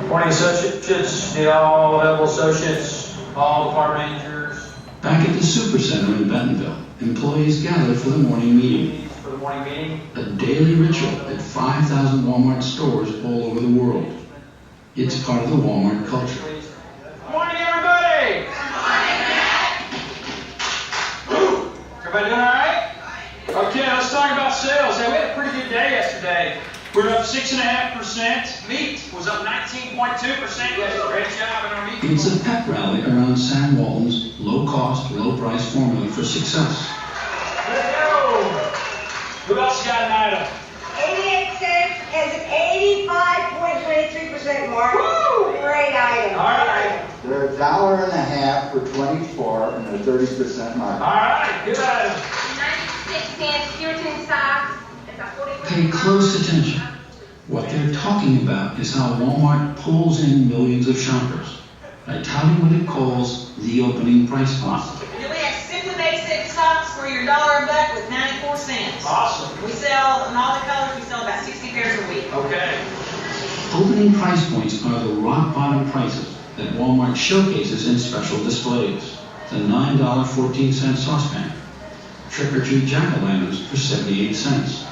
Morning associates, need all available associates, all department managers. Back at the Super Center in Bentonville, employees gather for the morning meeting. For the morning meeting. A daily ritual at 5,000 Walmart stores all over the world. It's part of the Walmart culture. Good morning, everybody. Everybody doing all right? Okay, let's talk about sales. Hey, we had a pretty good day yesterday. We're up 6.5%. Meat was up 19.2%. You guys did a great job in our meat. It's a pep rally around Sam Walton's low-cost, low-price formula for success. Let's go. Who else got an item? 88 cents has an 85.23% margin. Woo! Great item. All right. They're $1.50 for 24 and a 30% margin. All right. Good item. 96 cents, Puritan socks. There's a 40% Pay close attention. What they're talking about is how Walmart pulls in millions of shoppers by touting what it calls the opening price point. And we have Simply Basic socks for your $1 a buck with 94 cents. Awesome. We sell, in all the colors, we sell about 60 pairs a week. Okay. Opening price points are the rock bottom prices that Walmart showcases in special displays. The $9.14 saucepan, Trick or Treat jack-o'-lanterns for 78 cents.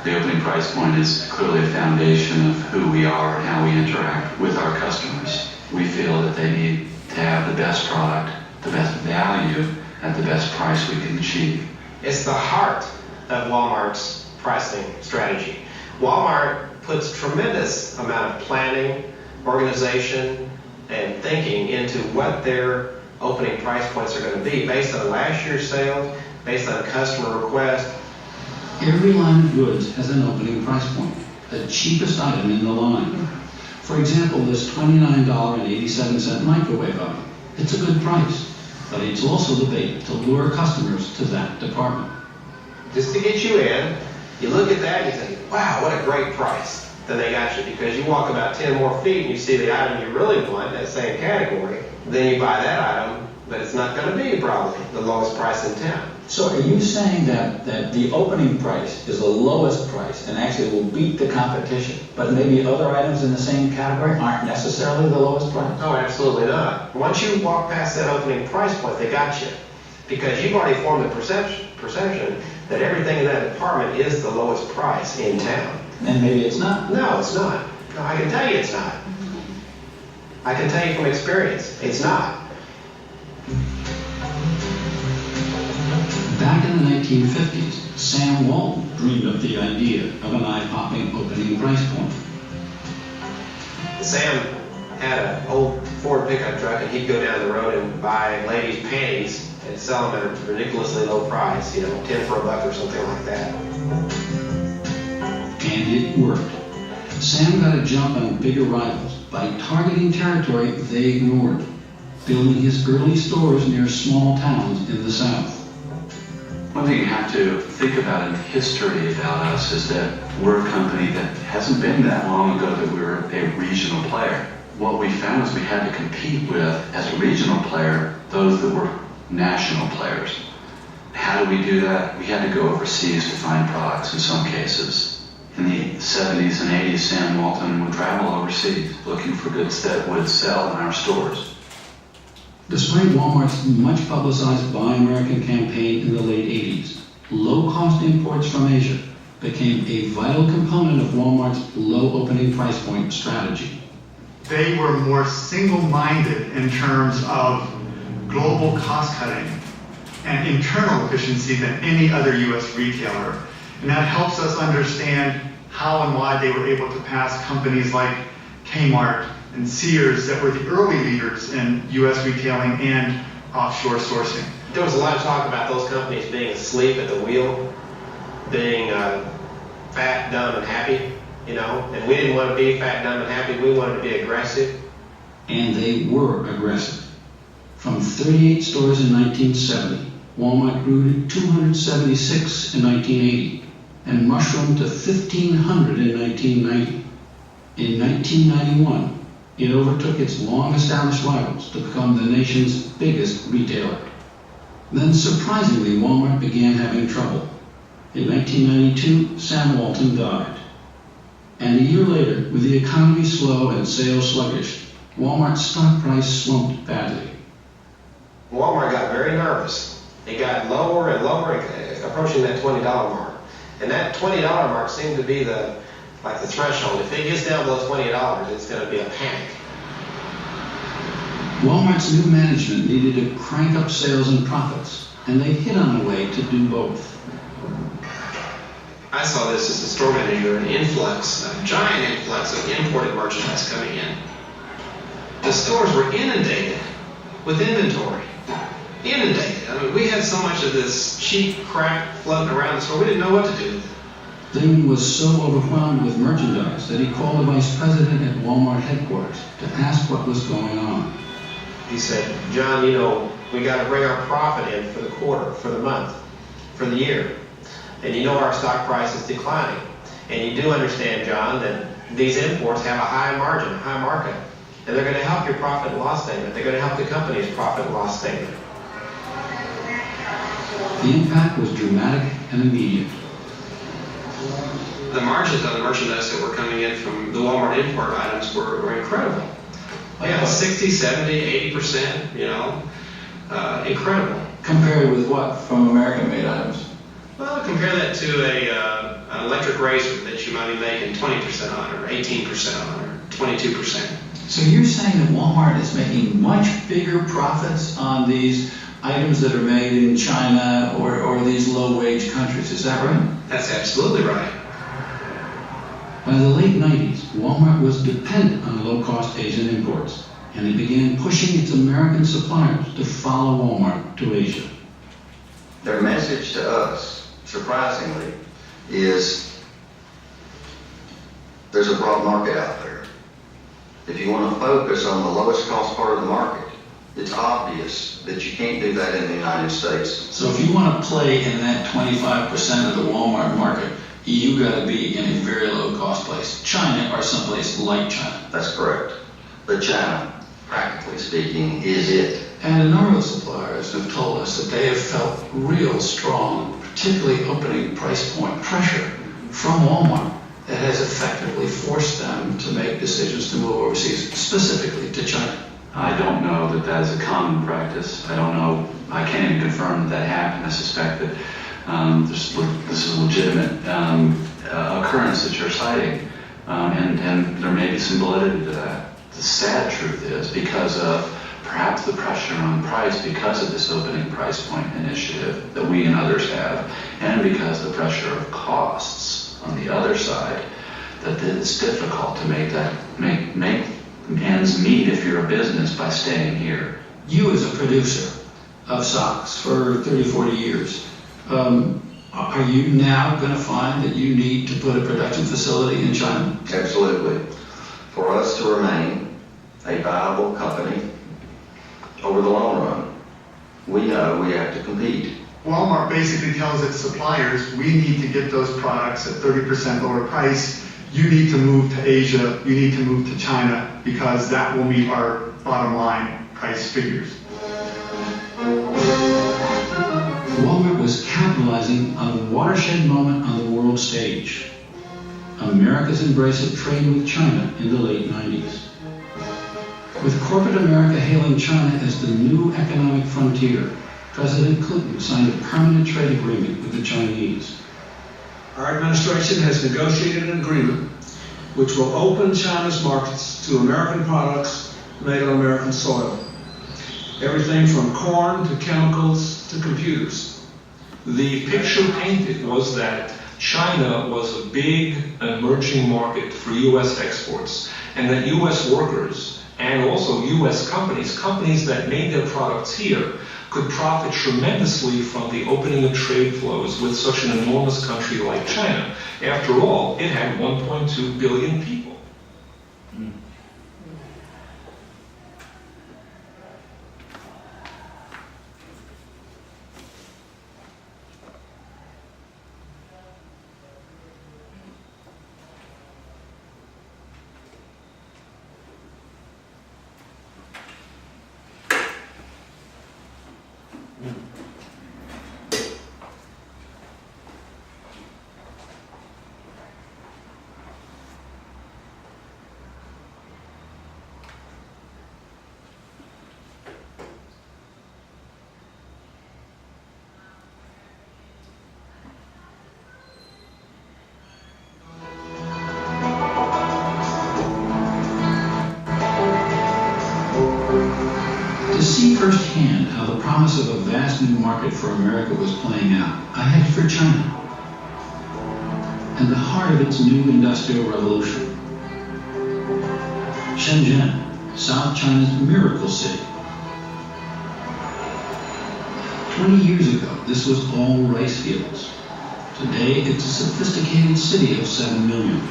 The opening price point is clearly a foundation of who we are and how we interact with our customers. We feel that they need to have the best product, the best value, at the best price we can achieve. It's the heart of Walmart's pricing strategy. Walmart puts tremendous amount of planning, organization, and thinking into what their opening price points are going to be based on last year's sales, based on customer request. Every line of goods has an opening price point, the cheapest item in the line. For example, this $29.87 microwave oven. It's a good price, but it's also the bait to lure customers to that department. Just to get you in, you look at that and you think, wow, what a great price. Then they got you, because you walk about 10 more feet and you see the item you really want in that same category. Then you buy that item, but it's not going to be probably the lowest price in town. So are you saying that the opening price is the lowest price and actually will beat the competition, but maybe other items in the same category aren't necessarily the lowest price? No, absolutely not. Once you walk past that opening price point, they got you. Because you've already formed the perception that everything in that department is the lowest price in town. And maybe it's not. No, it's not. No, I can tell you it's not. I can tell you from experience, it's not. Back in the 1950s, Sam Walton dreamed up the idea of an eye-popping opening price point. Sam had an old Ford pickup truck, and he'd go down the road and buy ladies' panties and sell them at a ridiculously low price, 10 for $1 or something like that. And it worked. Sam got a jump on bigger rivals by targeting territory they ignored, building his early stores near small towns in the South. One thing you have to think about in history about us is that we're a company that hasn't been that long ago that we were a regional player. What we found is we had to compete with, as a regional player, those that were national players. How do we do that? We had to go overseas to find products in some cases. In the 70s and 80s, Sam Walton would travel overseas looking for goods that would sell in our stores. Despite Walmart's much publicized Buy American campaign in the late 80s, low-cost imports from Asia became a vital component of Walmart's low opening price point strategy. They were more single-minded in terms of global cost-cutting and internal efficiency than any other U.S. retailer. And that helps us understand how and why they were able to pass companies like Kmart and Sears that were the early leaders in U.S. retailing and offshore sourcing. There was a lot of talk about those companies being asleep at the wheel, being fat, dumb, and happy, and we didn't want to be fat, dumb, and happy. We wanted to be aggressive. And they were aggressive. From 38 stores in 1970, Walmart grew to 276 in 1980 and mushroomed to 1,500 in 1990. In 1991, it overtook its long-established rivals to become the nation's biggest retailer. Then, surprisingly, Walmart began having trouble. In 1992, Sam Walton died. And a year later, with the economy slow and sales sluggish, Walmart's stock price slumped badly. Walmart got very nervous. It got lower and lower, approaching that $20 mark. And that $20 mark seemed to be the threshold. If it gets down below $20, it's going to be a panic. Walmart's new management needed to crank up sales and profits, and they hit on a way to do both. I saw this as a store manager, an influx, a giant influx of imported merchandise coming in. The stores were inundated with inventory. Inundated. I mean, we had so much of this cheap crap floating around the store, we didn't know what to do with it. Lehman was so overwhelmed with merchandise that he called the vice president at Walmart headquarters to ask what was going on. He said, John, we got to bring our profit in for the quarter, for the month, for the year. And our stock price is declining. And you do understand, John, that these imports have a high margin, a high markup. And they're going to help your profit and loss statement. They're going to help the company's profit and loss statement. The impact was dramatic and immediate. The margins on the merchandise that were coming in from the Walmart import items were incredible. Yeah, 60, 70, 80%, incredible. Compared with what from American-made items? Well, compare that to an electric razor that you might be making 20% on, or 18% on, or 22%. So you're saying that Walmart is making much bigger profits on these items that are made in China or these low-wage countries, is that right? That's absolutely right. By the late 90s, Walmart was dependent on low-cost Asian imports. and it began pushing its American suppliers to follow Walmart to Asia. Their message to us, surprisingly, is there's a broad market out there. If you want to focus on the lowest cost part of the market, it's obvious that you can't do that in the United States. So if you want to play in that 25% of the Walmart market, you got to be in a very low cost place, China or someplace like China. That's correct. But China, practically speaking, is it. And a number of suppliers have told us that they have felt real strong, particularly opening price point pressure from Walmart that has effectively forced them to make decisions to move overseas, specifically to China. I don't know that that is a common practice. I don't know, I can't even confirm that happened. I suspect that this is a legitimate occurrence that you're citing, and there may be some validity to that. The sad truth is, because of perhaps the pressure on price because of this opening price point initiative that we and others have, and because of the pressure of costs on the other side, that it's difficult to make ends meet if you're a business by staying here. You as a producer of socks for 30, 40 years, are you now going to find that you need to put a production facility in China? Absolutely. For us to remain a viable company over the long run, we know we have to compete. Walmart basically tells its suppliers, we need to get those products at 30% lower price. You need to move to Asia, you need to move to China, because that will meet our bottom line price figures. Walmart was capitalizing on a watershed moment on the world stage. America's embrace of trade with China in the late 90s. With corporate America hailing China as the new economic frontier, President Clinton signed a permanent trade agreement with the Chinese. Our administration has negotiated an agreement which will open China's markets to American products made on American soil. Everything from corn to chemicals to computers. The picture painted was that China was a big emerging market for U.S. exports, and that U.S. workers and also U.S. companies that made their products here, could profit tremendously from the opening of trade flows with such an enormous country like China. After all, it had 1.2 billion people. To see firsthand how the promise of a vast new market for America was playing out, I headed for China and the heart of its new industrial revolution. Shenzhen, South China's miracle city. 20 years ago, this was all rice fields. Today, it's a sophisticated city of 7 million.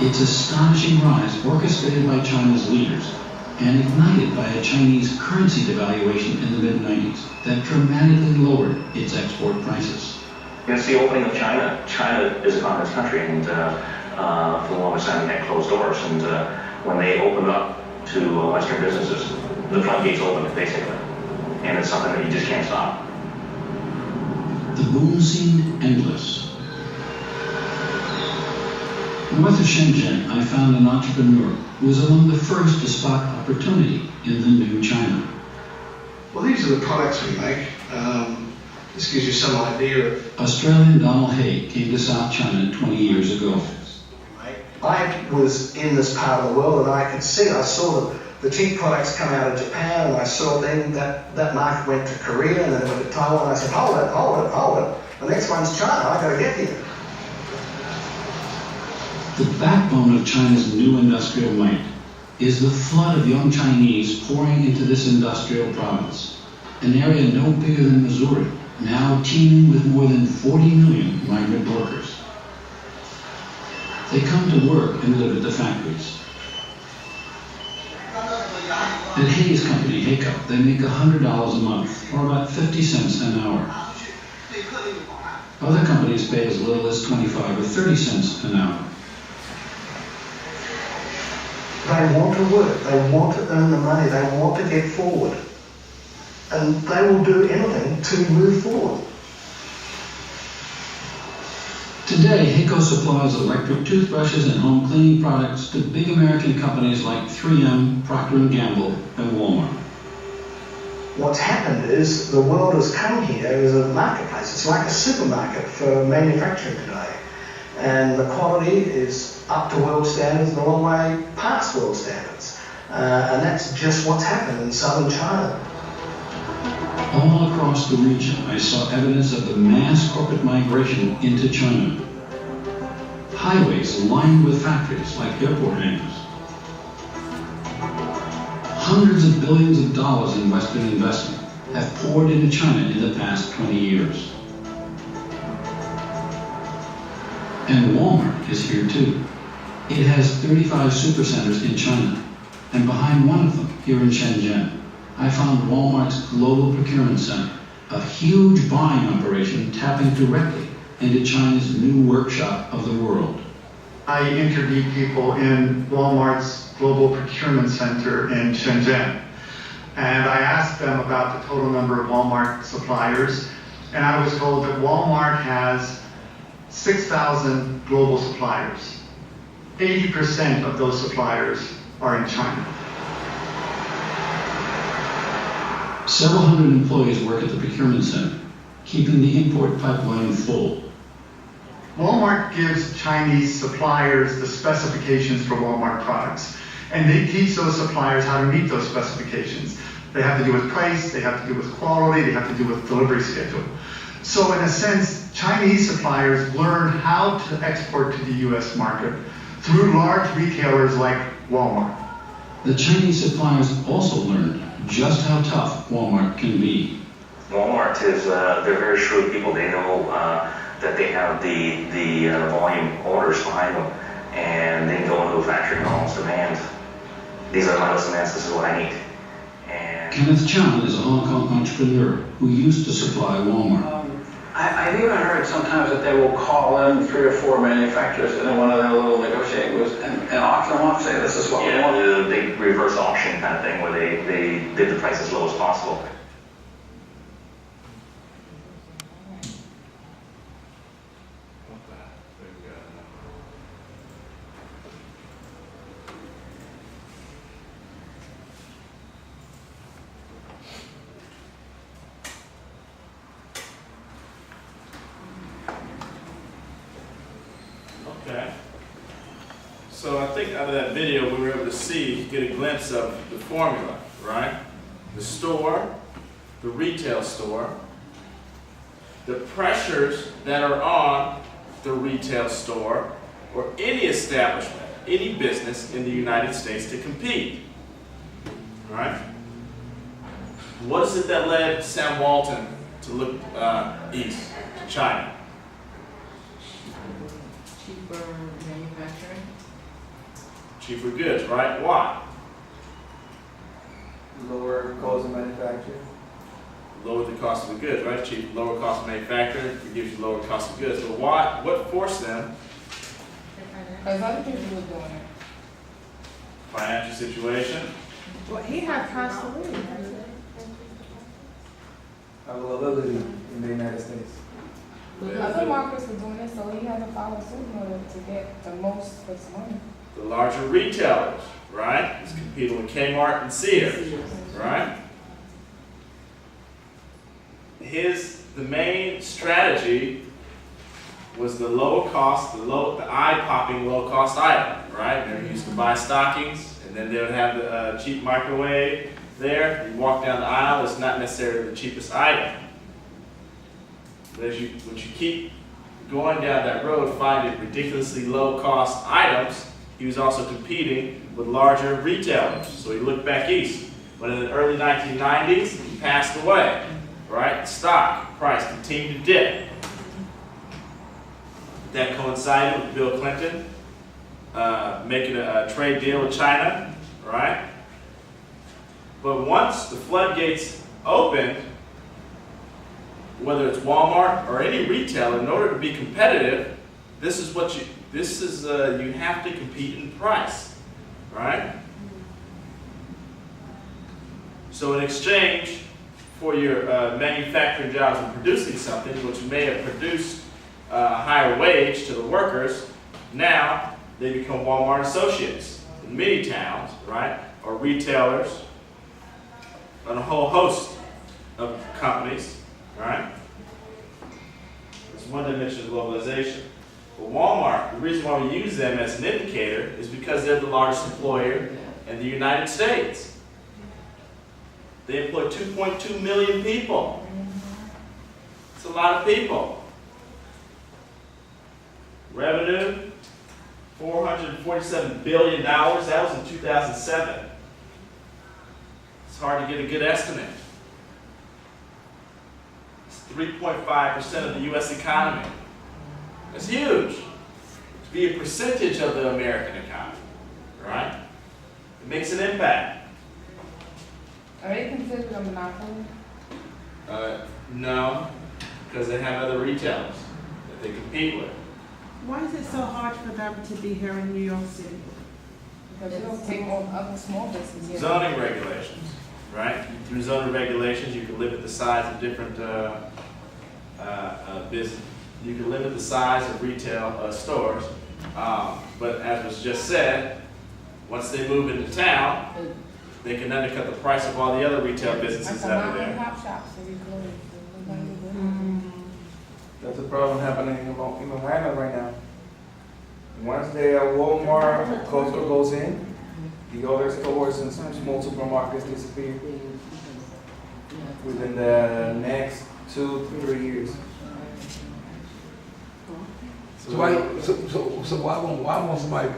Its astonishing rise, orchestrated by China's leaders, and ignited by a Chinese currency devaluation in the mid-90s that dramatically lowered its export prices. It's the opening of China. China is a communist country, and for the longest time we had closed doors. And when they opened up to Western businesses, the floodgates opened, basically. And it's something that you just can't stop. The boom seemed endless. North of Shenzhen, I found an entrepreneur who was among the first to spot opportunity in the new China. Well, these are the products we make. This gives you some idea of... Australian Donald Hay came to South China 20 years ago. I was in this part of the world and I saw the tea products come out of Japan, and I saw then that market went to Korea and then it went to Taiwan. I said, hold it. The next one's China, I've got to get here. The backbone of China's new industrial might is the flood of young Chinese pouring into this industrial province, an area no bigger than Missouri, now teeming with more than 40 million migrant workers. They come to work and live at the factories. At Hayes Company, Haycup, they make $100 a month, or about 50 cents an hour. Other companies pay as little as 25 or 30 cents an hour. They want to work, they want to earn the money, they want to get forward. And they will do anything to move forward. Today, HAECO supplies electric toothbrushes and home cleaning products to big American companies like 3M, Procter & Gamble, and Walmart. What's happened is the world has come here as a marketplace. It's like a supermarket for manufacturing today. And the quality is up to world standards and a long way past world standards. And that's just what's happened in southern China. All across the region, I saw evidence of the mass corporate migration into China. Highways lined with factories like airport hangars. Hundreds of billions of dollars in Western investment have poured into China in the past 20 years. And Walmart is here too. It has 35 supercenters in China, and behind one of them, here in Shenzhen, I found Walmart's Global Procurement Center, a huge buying operation tapping directly into China's new workshop of the world. I interviewed people in Walmart's Global Procurement Center in Shenzhen, and I asked them about the total number of Walmart suppliers, and I was told that Walmart has 6,000 global suppliers. 80% of those suppliers are in China. Several hundred employees work at the procurement center, keeping the import pipeline full. Walmart gives Chinese suppliers the specifications for Walmart products, and they teach those suppliers how to meet those specifications. They have to do with price, they have to do with quality, they have to do with delivery schedule. So in a sense, Chinese suppliers learn how to export to the US market through large retailers like Walmart. The Chinese suppliers also learned just how tough Walmart can be. Walmart is, they're very shrewd people. They know that they have the volume orders behind them, and they can go into a factory and almost demand, these are my list demands, this is what I need. And Kenneth Chan is a Hong Kong entrepreneur who used to supply Walmart. I've even heard sometimes that they will call in 3 or 4 manufacturers in one of their little negotiating groups and auction them off, say this is what we want. Yeah, the big reverse auction kind of thing where they did the price as low as possible. Okay. So I think out of that video we were able to see, get a glimpse of the formula, right? The store, the retail store, the pressures that are on the retail store or any establishment, any business in the United States to compete, right? What is it that led Sam Walton to look east, to China? Cheaper manufacturing. Cheaper goods, right? Why? Lower cost of manufacturing. Lower the cost of the goods, right? Cheap, lower cost of manufacturing, it gives you lower cost of goods. So why? What forced them? Because other people were doing it. Financial situation. Well, he had cost of living. Availability in the United States. Other markets were doing it, so he had to follow suit in order to get the most for his money. The larger retailers, right? It's competing with Kmart and Sears, right? The main strategy was the lower cost, the eye-popping low-cost item, right? They used to buy stockings, and then they would have the cheap microwave there. You walk down the aisle, it's not necessarily the cheapest item. But as you keep going down that road, finding ridiculously low-cost items, he was also competing with larger retailers. So he looked back east. But in the early 1990s, he passed away, right? The stock price continued to dip. That coincided with Bill Clinton making a trade deal with China, right? But once the floodgates opened, whether it's Walmart or any retailer, in order to be competitive, you have to compete in price, right? So in exchange for your manufacturing jobs and producing something, which may have produced a higher wage to the workers, now they become Walmart associates in many towns, right? Or retailers, and a whole host of companies, right? That's one dimension of globalization. But Walmart, the reason why we use them as an indicator is because they're the largest employer in the United States. They employ 2.2 million people. It's a lot of people. Revenue, $447 billion. That was in 2007. It's hard to get a good estimate. It's 3.5% of the U.S. economy. That's huge. To be a percentage of the American economy, right? It makes an impact. Are they considered a monopoly? No, because they have other retailers that they compete with. Why is it so hard for them to be here in New York City? Because you don't take on other small businesses. Zoning regulations, right? Through zoning regulations, you can limit the size of different business. You can limit the size of retail stores. But as was just said, once they move into town, they can undercut the price of all the other retail businesses that are there. That's a problem happening in Atlanta right now. Once the Walmart, Costco goes in, the other stores and some small supermarkets disappear within the next 2 to 3 years. So why won't somebody,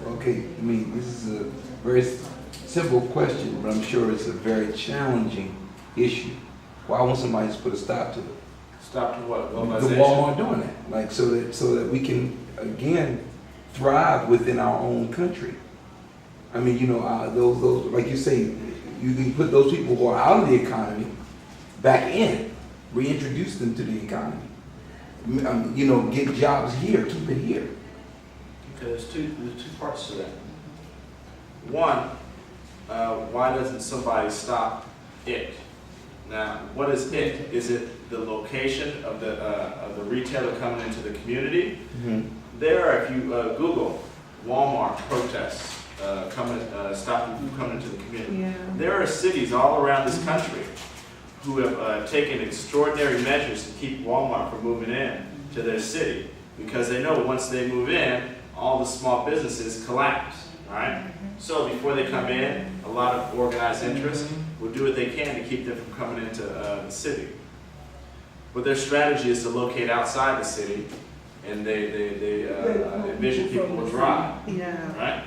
okay, I mean, this is a very simple question, but I'm sure it's a very challenging issue. Why won't somebody just put a stop to it? Stop to what? The Globalization? Walmart doing that, like so that we can again thrive within our own country. I mean, you know, those like you say, you can put those people who are out of the economy back in, reintroduce them to the economy. You know, get jobs here, keep it here. Okay, there's two parts to that. One, why doesn't somebody stop it? Now, what is it? Is it the location of the retailer coming into the community? Mm-hmm. There are, if you Google Walmart protests stopping from coming into the community. Yeah. There are cities all around this country who have taken extraordinary measures to keep Walmart from moving in to their city because they know once they move in, all the small businesses collapse, right? So before they come in, a lot of organized interest will do what they can to keep them from coming into the city. But their strategy is to locate outside the city, and they envision people will drive, right?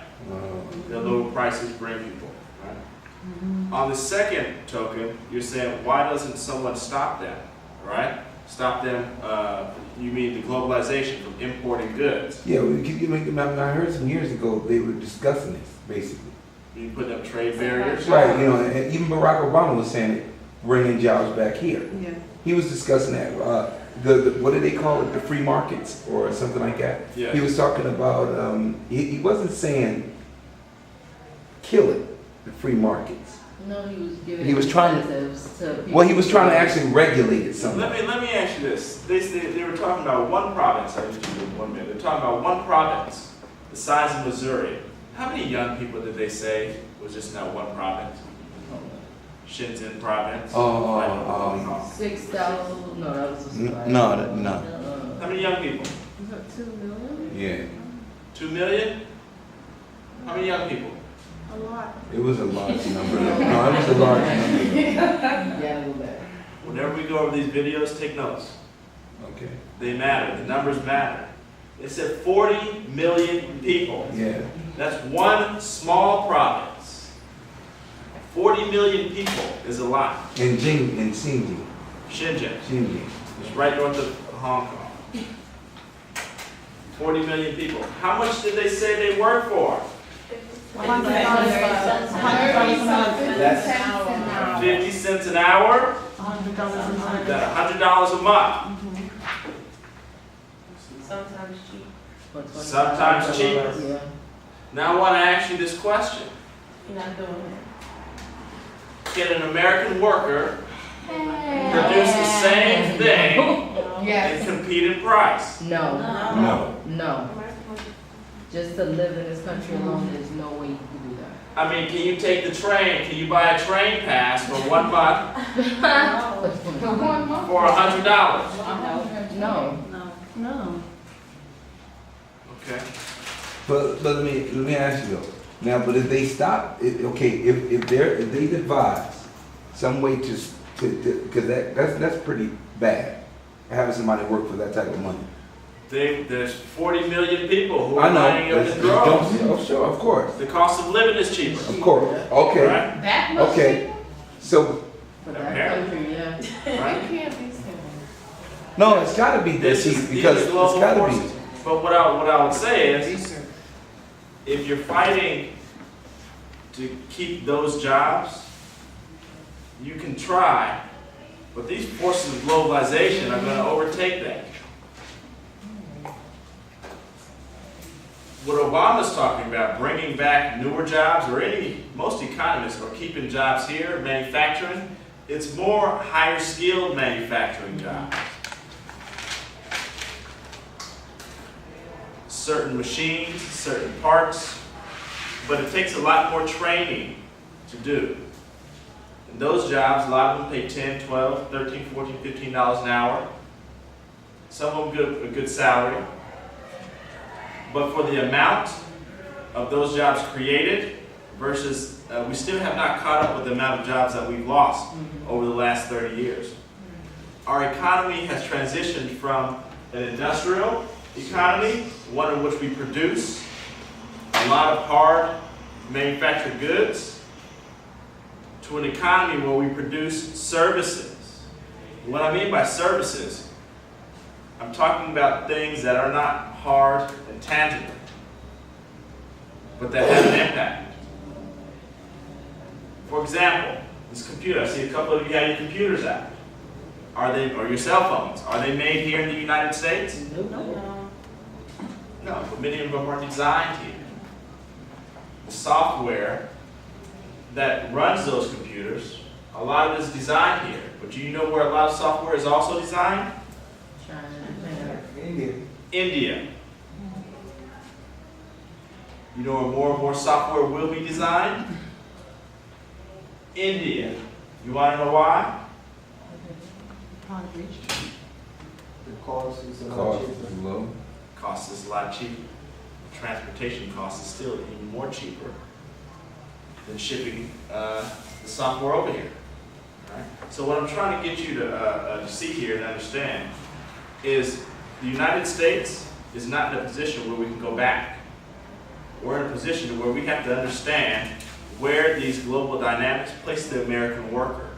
They'll lower prices, bring people, right? On the second token, you're saying, why doesn't someone stop them, right? Stop them, you mean the globalization from importing goods. Yeah, I heard some years ago they were discussing this, basically. You put up trade barriers. Right, you know, and even Barack Obama was saying it, bringing jobs back here. Yeah. He was discussing that. What do they call it? The free markets or something like that? Yeah. He was talking about, he wasn't saying kill it, the free markets. No, he was giving He was trying incentives to people. Well, he was trying to actually regulate it somehow. Let me ask you this. They were talking about one province. I need to do 1 minute. They're talking about one province, the size of Missouri. How many young people did they say was just in that one province? Shenzhen province. 6,000. No, that was a No. How many young people? Is that 2 million? Yeah. 2 million? How many young people? A lot. It was a large number. No, it was a large number. Yeah, go back. Whenever we go over these videos, take notes. Okay. They matter. The numbers matter. It said 40 million people. Yeah. That's one small province. 40 million people is a lot. In Xinjiang. Shenzhen. It's right north of Hong Kong. 40 million people. How much did they say they work for? That's 50 cents an hour? $100 a month. Sometimes cheap. Sometimes cheaper. Yeah. Now I want to ask you this question. You're not doing it. Can an American worker produce the same thing and compete in price? No. No. No. Just to live in this country alone, there's no way you can do that. I mean, can you take the train? Can you buy a train pass for 1 month for $100? No. No. Okay. But let me ask you though. Now, but if they stop, if they devise some way to because that's pretty bad, having somebody work for that type of money. There's 40 million people who I are know. buying up the drugs. Oh, sure, of course. The cost of living is cheaper. Of course. Okay. Right? That much Okay. So For that country, yeah. Right? You can't be saying. no, it's got to be This this is because these it's are global got to be. forces. But what I would say is, if you're fighting to keep those jobs, you can try, but these forces of globalization are going to overtake that. What Obama's talking about, bringing back newer jobs, or most economists are keeping jobs here, manufacturing, it's more higher skilled manufacturing jobs. Certain machines, certain parts, but it takes a lot more training to do. And those jobs, a lot of them pay $10, $12, $13, $14, $15 an hour. Some of them a good salary. But for the amount of those jobs created versus, we still have not caught up with the amount of jobs that we've lost over the last 30 years. Our economy has transitioned from an industrial economy, one in which we produce a lot of hard manufactured goods, to an economy where we produce services. What I mean by services, I'm talking about things that are not hard and tangible, but that have an impact. For example, this computer, I see a couple of you have your computers out. Or your cell phones, are they made here in the United States? No, but many of them are designed here. The software that runs those computers, a lot of it is designed here. But do you know where a lot of software is also designed? India. You know where more and more software will be designed? India. You want to know why? the cost is a lot Cost cheaper. is low. Cost is a lot cheaper. Transportation cost is still even more cheaper than shipping the software over here. Right? So what I'm trying to get you to see here and understand is the United States is not in a position where we can go back. We're in a position where we have to understand where these global dynamics place the American worker,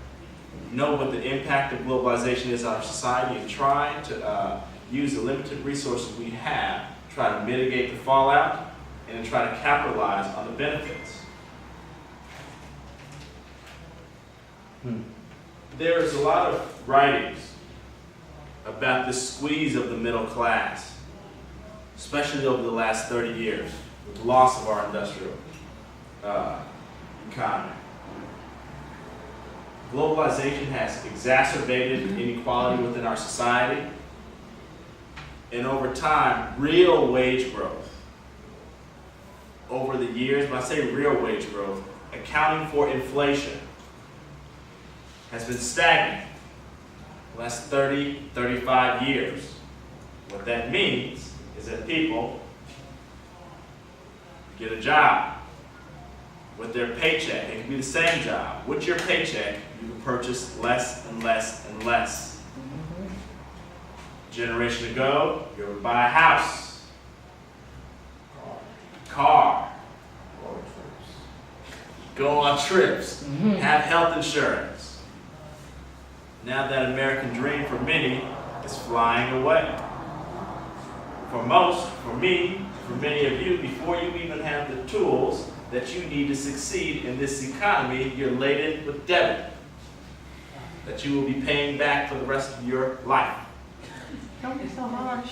know what the impact of globalization is on our society, and try to use the limited resources we have, try to mitigate the fallout, and try to capitalize on the benefits. There is a lot of writings about the squeeze of the middle class, especially over the last 30 years, with the loss of our industrial economy. Globalization has exacerbated inequality within our society, and over time, real wage growth over the years, when I say real wage growth, accounting for inflation, has been stagnant the last 30, 35 years. What that means is that people get a job with their paycheck. It can be the same job. With your paycheck, you can purchase less and less and less. A generation ago, you would buy a house. car, go on trips, have health insurance. Now that American dream for many is flying away. For most, for me, for many of you, before you even have the tools that you need to succeed in this economy, you're laden with debt that you will be paying back for the rest of your life. Don't be so harsh.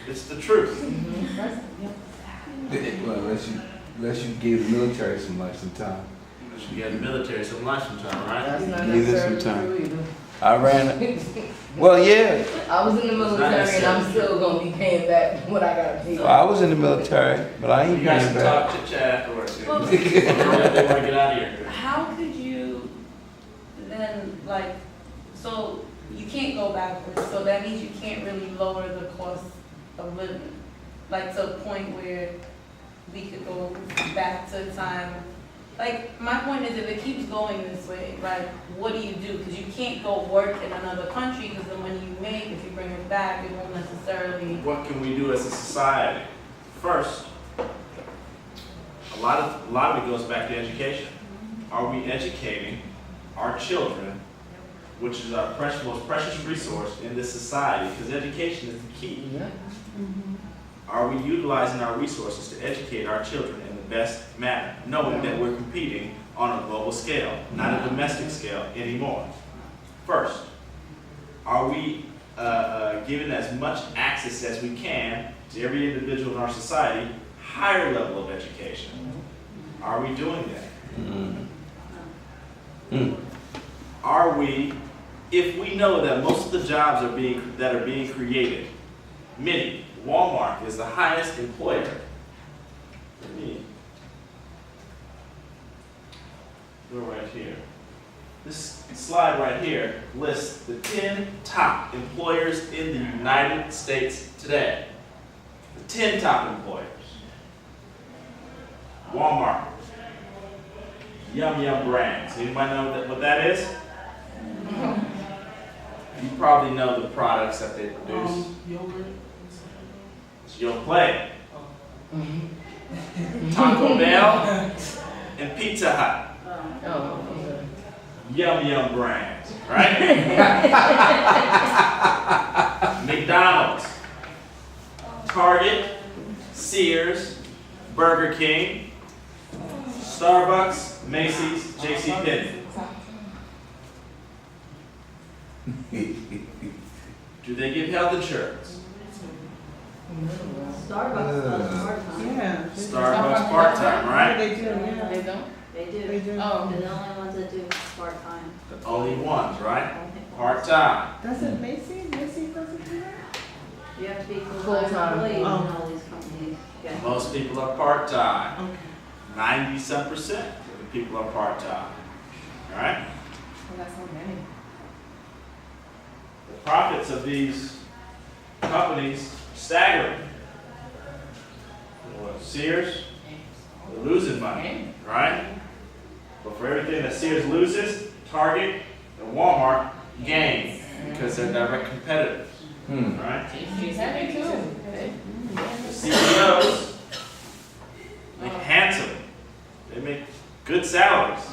It's the truth. Well, unless you give the military some life some time. You get the military some life sometime, right? That's not Give it some necessarily true time. either. I ran. Well, yeah. I was in the military and I'm still gonna be paying back what I gotta pay. Well, I was in the military, but I ain't You guys paying can back. talk chit chat afterwards. Well, They want to get out of here. How could you then, like, so you can't go backwards, so that means you can't really lower the cost of living? Like to a point where we could go back to a time, like, my point is if it keeps going this way, like, what do you do? Because you can't go work in another country because the money you make, if you bring it back, it won't necessarily. What can we do as a society? First, a lot of it goes back to education. Are we educating our children, which is our most precious resource in this society? Because education is the key. Are we utilizing our resources to educate our children in the best manner, knowing that we're competing on a global scale, not a domestic scale anymore? First, are we giving as much access as we can to every individual in our society, higher level of education? Are we doing that? Are we, if we know that most of the jobs that are being created, many, Walmart is the highest employer for me. We're right here. This slide right here lists the 10 top employers in the United States today. The 10 top employers. Walmart. Yum Yum Brands. Anybody know what that is? You probably know the products that they produce. Yogurt. It's Yoplait. Taco Bell and Pizza Hut. Yum Yum Brands, right? McDonald's, Target, Sears, Burger King, Starbucks, Macy's, JCPenney. Do they give health insurance? Starbucks does part-time. Yeah. Starbucks part-time, right? They do, yeah. They don't? They do. They do. Oh, they're the only ones that do part-time. The only ones, right? Part-time. Doesn't Macy's doesn't do that? You have to be Full-time. full-time employee in Oh. all these companies. Yeah. Most people are part-time. Okay. 90-some% of the people are part-time. All right? That's so many. The profits of these companies are staggering. Sears, they're losing money, right? But for everything that Sears loses, Target and Walmart gain because they're direct competitors, right? She's happy too. The CEOs make handsome. They make good salaries.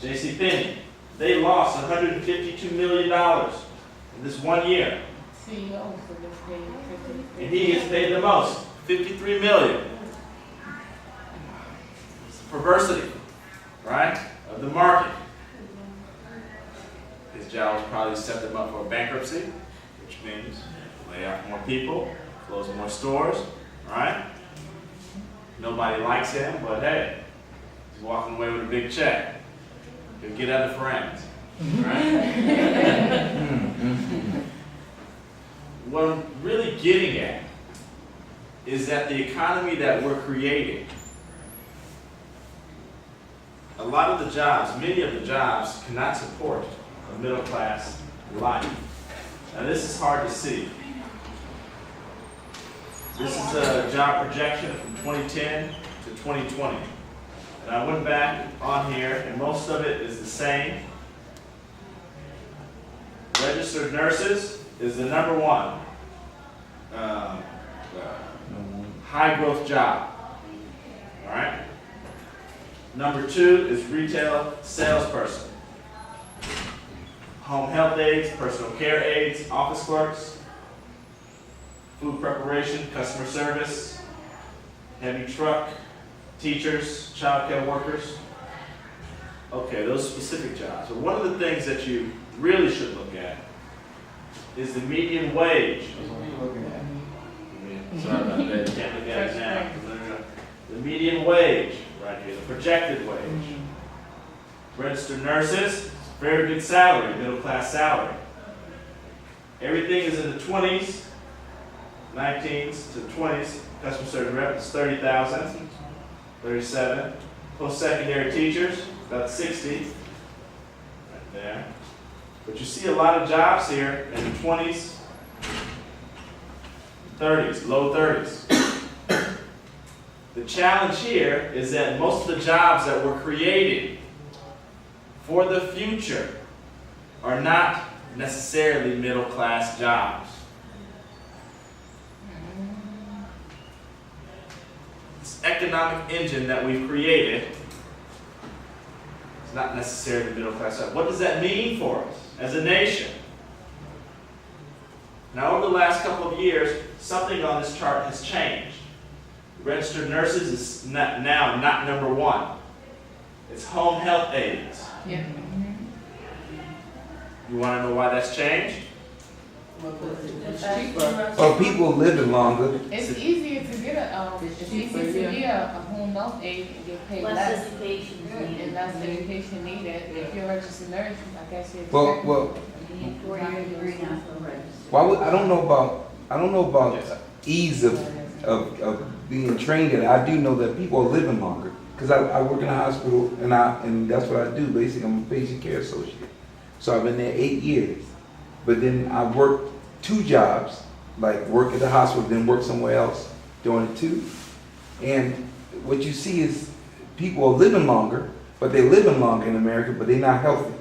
JCPenney, they lost $152 million in this 1 year. CEO, so this pay And he gets paid the most, $53 million. It's the perversity, right, of the market. His job will probably set them up for bankruptcy, which means lay off more people, close more stores, right? Nobody likes him, but hey, he's walking away with a big check. He'll get other friends, right? What I'm really getting at is that the economy that we're creating, a lot of the jobs, many of the jobs cannot support a middle class life. Now this is hard to see. This is a job projection from 2010 to 2020. And I went back on here and most of it is the same. Registered nurses is the #1 high growth job. All right. Number 2 is retail salesperson. Home health aides, personal care aides, office clerks, food preparation, customer service, heavy truck, teachers, child care workers. Okay, those specific jobs. But one of the things that you really should look at is the median wage. Sorry about that, you can't look at it now. The median wage, right here, the projected wage. Registered nurses, very good salary, middle class salary. Everything is in the 20s, 19s to 20s. Customer service rep is 30,000, 37. Post-secondary teachers, about 60, right there. But you see a lot of jobs here in the 20s, 30s, low 30s. The challenge here is that most of the jobs that we're creating for the future are not necessarily middle-class jobs. This economic engine that we've created is not necessarily middle-class jobs. What does that mean for us as a nation? Now, over the last couple of years, something on this chart has changed. Registered nurses is now not number 1. It's home health aides. Yeah. You want to know why that's changed? It's cheaper. Well, people living longer. It's easier to get a home health aide and get paid less. education And less education needed. If you're a registered nurse, I guess you're. Well, You need 4-year degree now for registered. why would, I don't know about ease of being trained in it. I do know that people are living longer. Because I work in a hospital and that's what I do. Basically, I'm a patient care associate. So I've been there 8 years. But then I worked 2 jobs, like work at the hospital, then work somewhere else doing it too. And what you see is people are living longer, but they're living longer in America, but they're not healthy.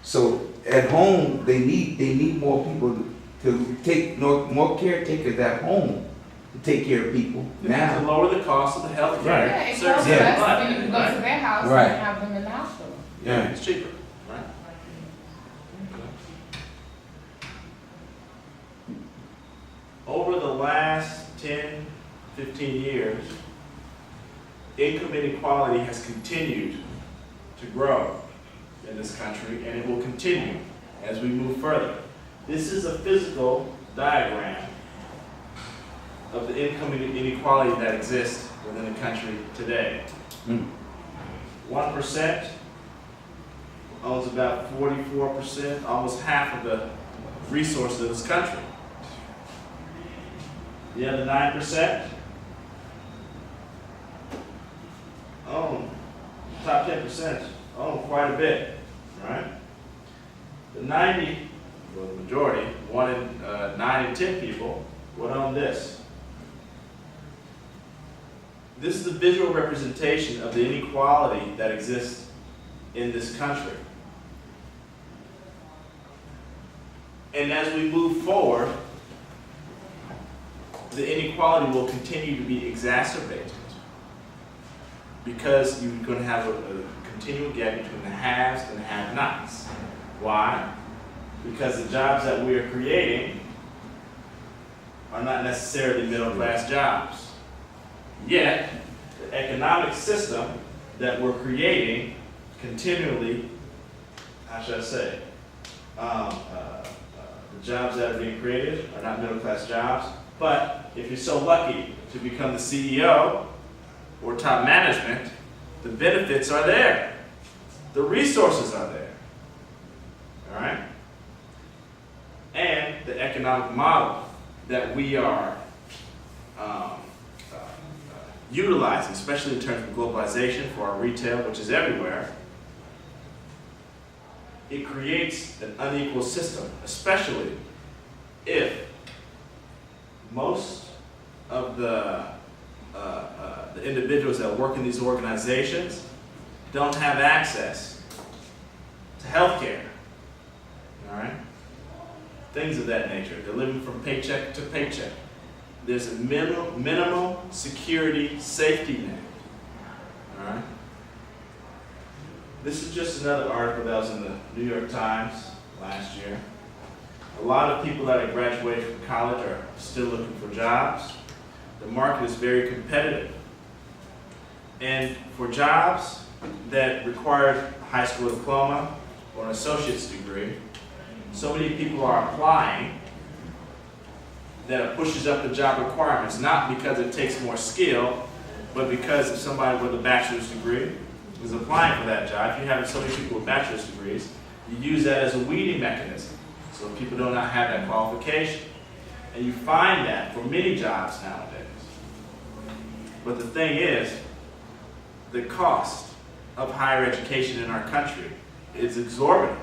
So at home, they need more people to take more caretakers at home to take care of people. Now to lower the cost of the health care. Yeah, it service. costs less when you can go to their house Right. and have them in the hospital. Yeah, it's cheaper, right? Over the last 10, 15 years, income inequality has continued to grow in this country, and it will continue as we move further. This is a physical diagram of the income inequality that exists within the country today. 1% owns about 44%, almost half of the resources of this country. The other 9% own, top 10% own quite a bit, right? The 90, well, the majority, 1 in 9 in 10 people would own this. This is a visual representation of the inequality that exists in this country. And as we move forward, the inequality will continue to be exacerbated because you're going to have a continual gap between the haves and the have-nots. Why? Because the jobs that we are creating are not necessarily middle-class jobs. Yet, the economic system that we're creating continually, how should I say, the jobs that are being created are not middle-class jobs, but if you're so lucky to become the CEO or top management, the benefits are there. The resources are there. All right? And the economic model that we are utilizing, especially in terms of globalization for our retail, which is everywhere, it creates an unequal system, especially if most of the individuals that work in these organizations don't have access to health care. All right? Things of that nature. They're living from paycheck to paycheck. there's a minimum security safety net. All right. This is just another article that was in the New York Times last year. A lot of people that have graduated from college are still looking for jobs. The market is very competitive. And for jobs that require a high school diploma or an associate's degree, so many people are applying that it pushes up the job requirements, not because it takes more skill, but because if somebody with a bachelor's degree is applying for that job, if you have so many people with bachelor's degrees, you use that as a weeding mechanism. So people do not have that qualification. And you find that for many jobs nowadays. But the thing is, the cost of higher education in our country is exorbitant.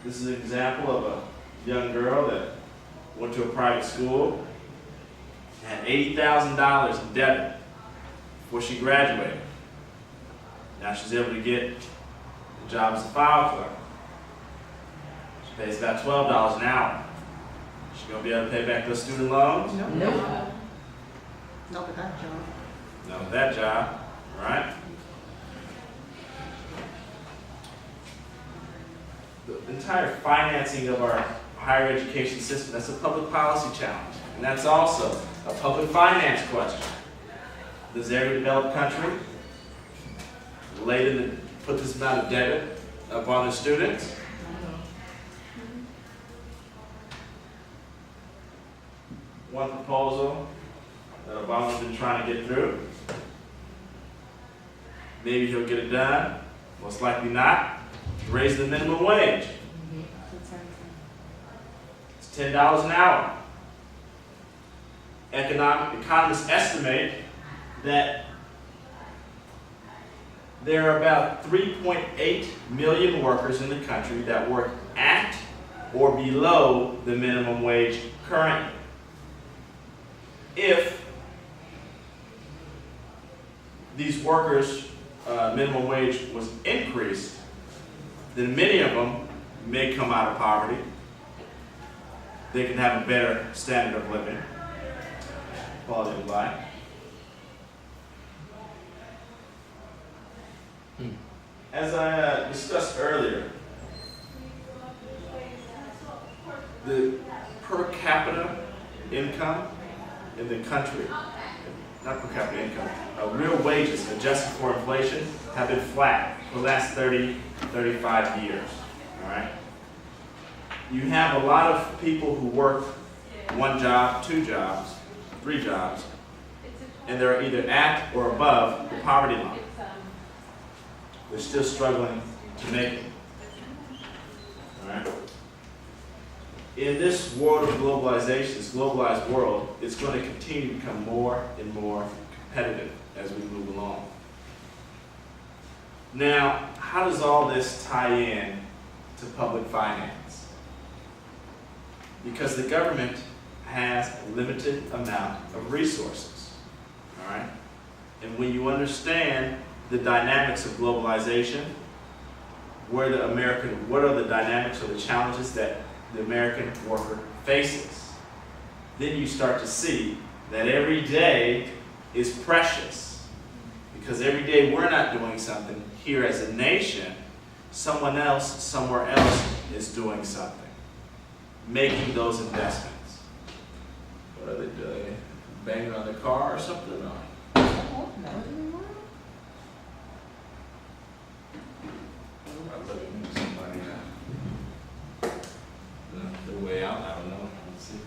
This is an example of a young girl that went to a private school, had $80,000 in debt before she graduated. Now she's able to get a job as a file clerk. She pays about $12 an hour. Is she going to be able to pay back those student loans? No. Nope. Not with that job. Not with that job, right? The entire financing of our higher education system, that's a public policy challenge. And that's also a public finance question. Does every developed country put this amount of debt upon the students? One proposal that Obama's been trying to get through. Maybe he'll get it done. Most likely not. Raise the minimum wage. It's $10 an hour. Economists estimate that there are about 3.8 million workers in the country that work at or below the minimum wage currently. If these workers' minimum wage was increased, then many of them may come out of poverty. They can have a better standard of living, quality of life. As I discussed earlier, the per capita income in the country, not per capita income, real wages adjusted for inflation have been flat for the last 30, 35 years, all right? You have a lot of people who work one job, two jobs, three jobs, and they're either at or above the poverty line. They're still struggling to make it, all right? In this world of globalization, this globalized world, it's going to continue to become more and more competitive as we move along. Now, how does all this tie in to public finance? Because the government has a limited amount of resources, all right? And when you understand the dynamics of globalization, what are the dynamics or the challenges that the American worker faces, then you start to see that every day is precious. Because every day we're not doing something here as a nation, someone else, somewhere else is doing something, making those investments. What are they doing? Banging on the car or something? No. I'm looking at somebody now. The way out, I don't know. Let's see.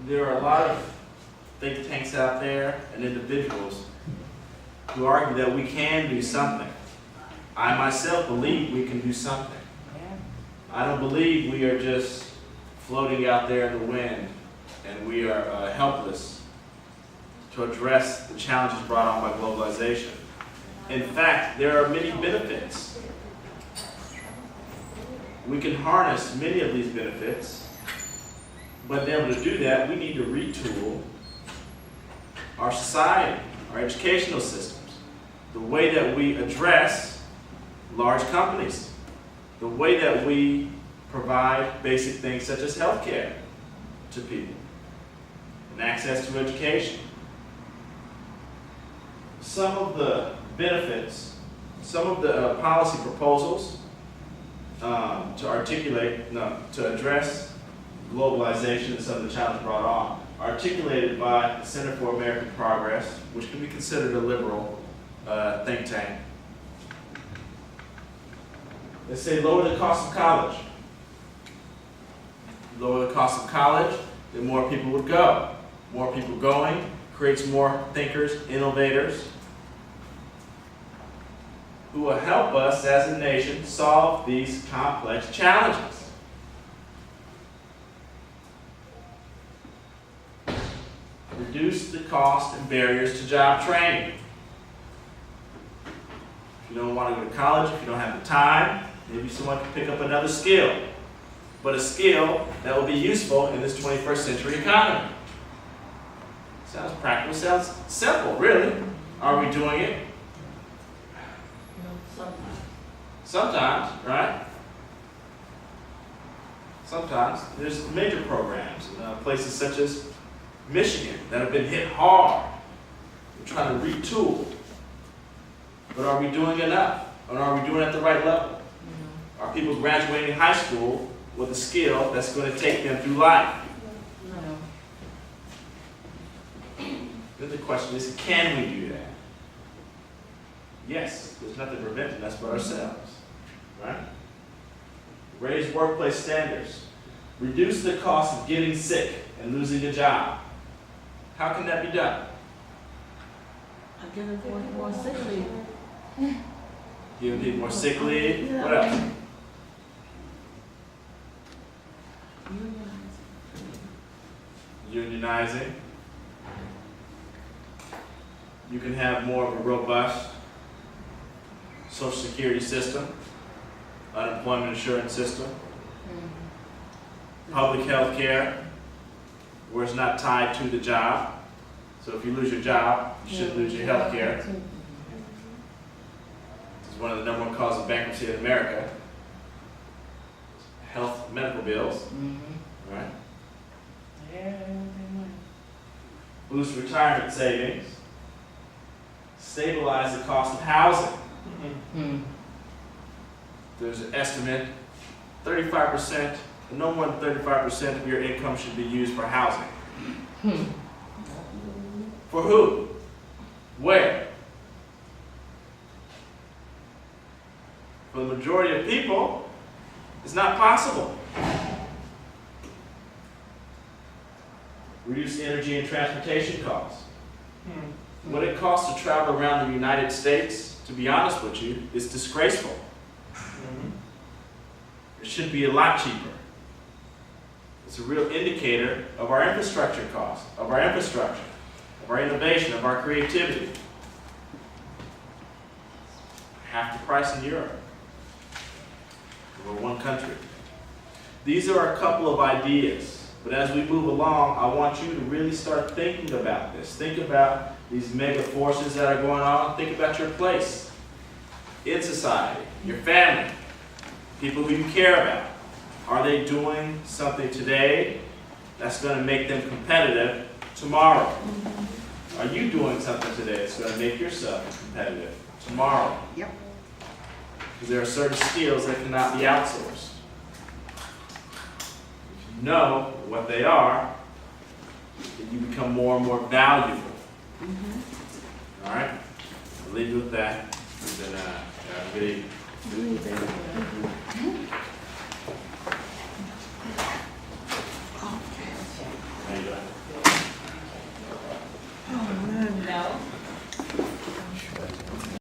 There are a lot of think tanks out there and individuals who argue that we can do something. I myself believe we can do something. I don't believe we are just floating out there in the wind and we are helpless to address the challenges brought on by globalization. In fact, there are many benefits. We can harness many of these benefits, but to be able to do that, we need to retool our society, our educational systems, the way that we address large companies, the way that we provide basic things such as health care to people, and access to education. Some of the benefits, some of the policy proposals to address globalization and some of the challenges brought on, articulated by the Center for American Progress, which can be considered a liberal think tank. They say lower the cost of college. Lower the cost of college, then more people would go. More people going creates more thinkers, innovators, who will help us as a nation solve these complex challenges. Reduce the cost and barriers to job training. If you don't want to go to college, if you don't have the time, maybe someone can pick up another skill. But a skill that will be useful in this 21st century economy. Sounds practical, sounds simple, really. Are we doing it? Sometimes, right? Sometimes. There's major programs in places such as Michigan that have been hit hard. We're trying to retool. But are we doing enough? Or are we doing it at the right level? Are people graduating high school with a skill that's going to take them through life? Then the question is, can we do that? Yes, there's nothing preventing us but ourselves. Right? Raise workplace standards. Reduce the cost of getting sick and losing a job. How can that be done? I'm giving more sick leave. Giving people more sick leave. What else? Unionizing. You can have more of a robust Social Security system, unemployment insurance system, public health care, where it's not tied to the job. So if you lose your job, you shouldn't lose your health care. This is one of the number one causes of bankruptcy in America. Health, medical bills, right? Boost retirement savings. Stabilize the cost of housing. There's an estimate, 35%, no more than 35% of your income should be used for housing. For who? Where? For the majority of people, it's not possible. Reduce energy and transportation costs. What it costs to travel around the United States, to be honest with you, is disgraceful. It should be a lot cheaper. It's a real indicator of our infrastructure costs, of our infrastructure, of our innovation, of our creativity. Half the price in Europe. We're one country. These are a couple of ideas. But as we move along, I want you to really start thinking about this. Think about these mega forces that are going on. Think about your place in society, your family, people who you care about. Are they doing something today that's going to make them competitive tomorrow? Are you doing something today that's going to make yourself competitive tomorrow? Yep. Because there are certain skills that cannot be outsourced. If you know what they are, then you become more and more valuable. All right? I'll leave you with that. And then have a good evening.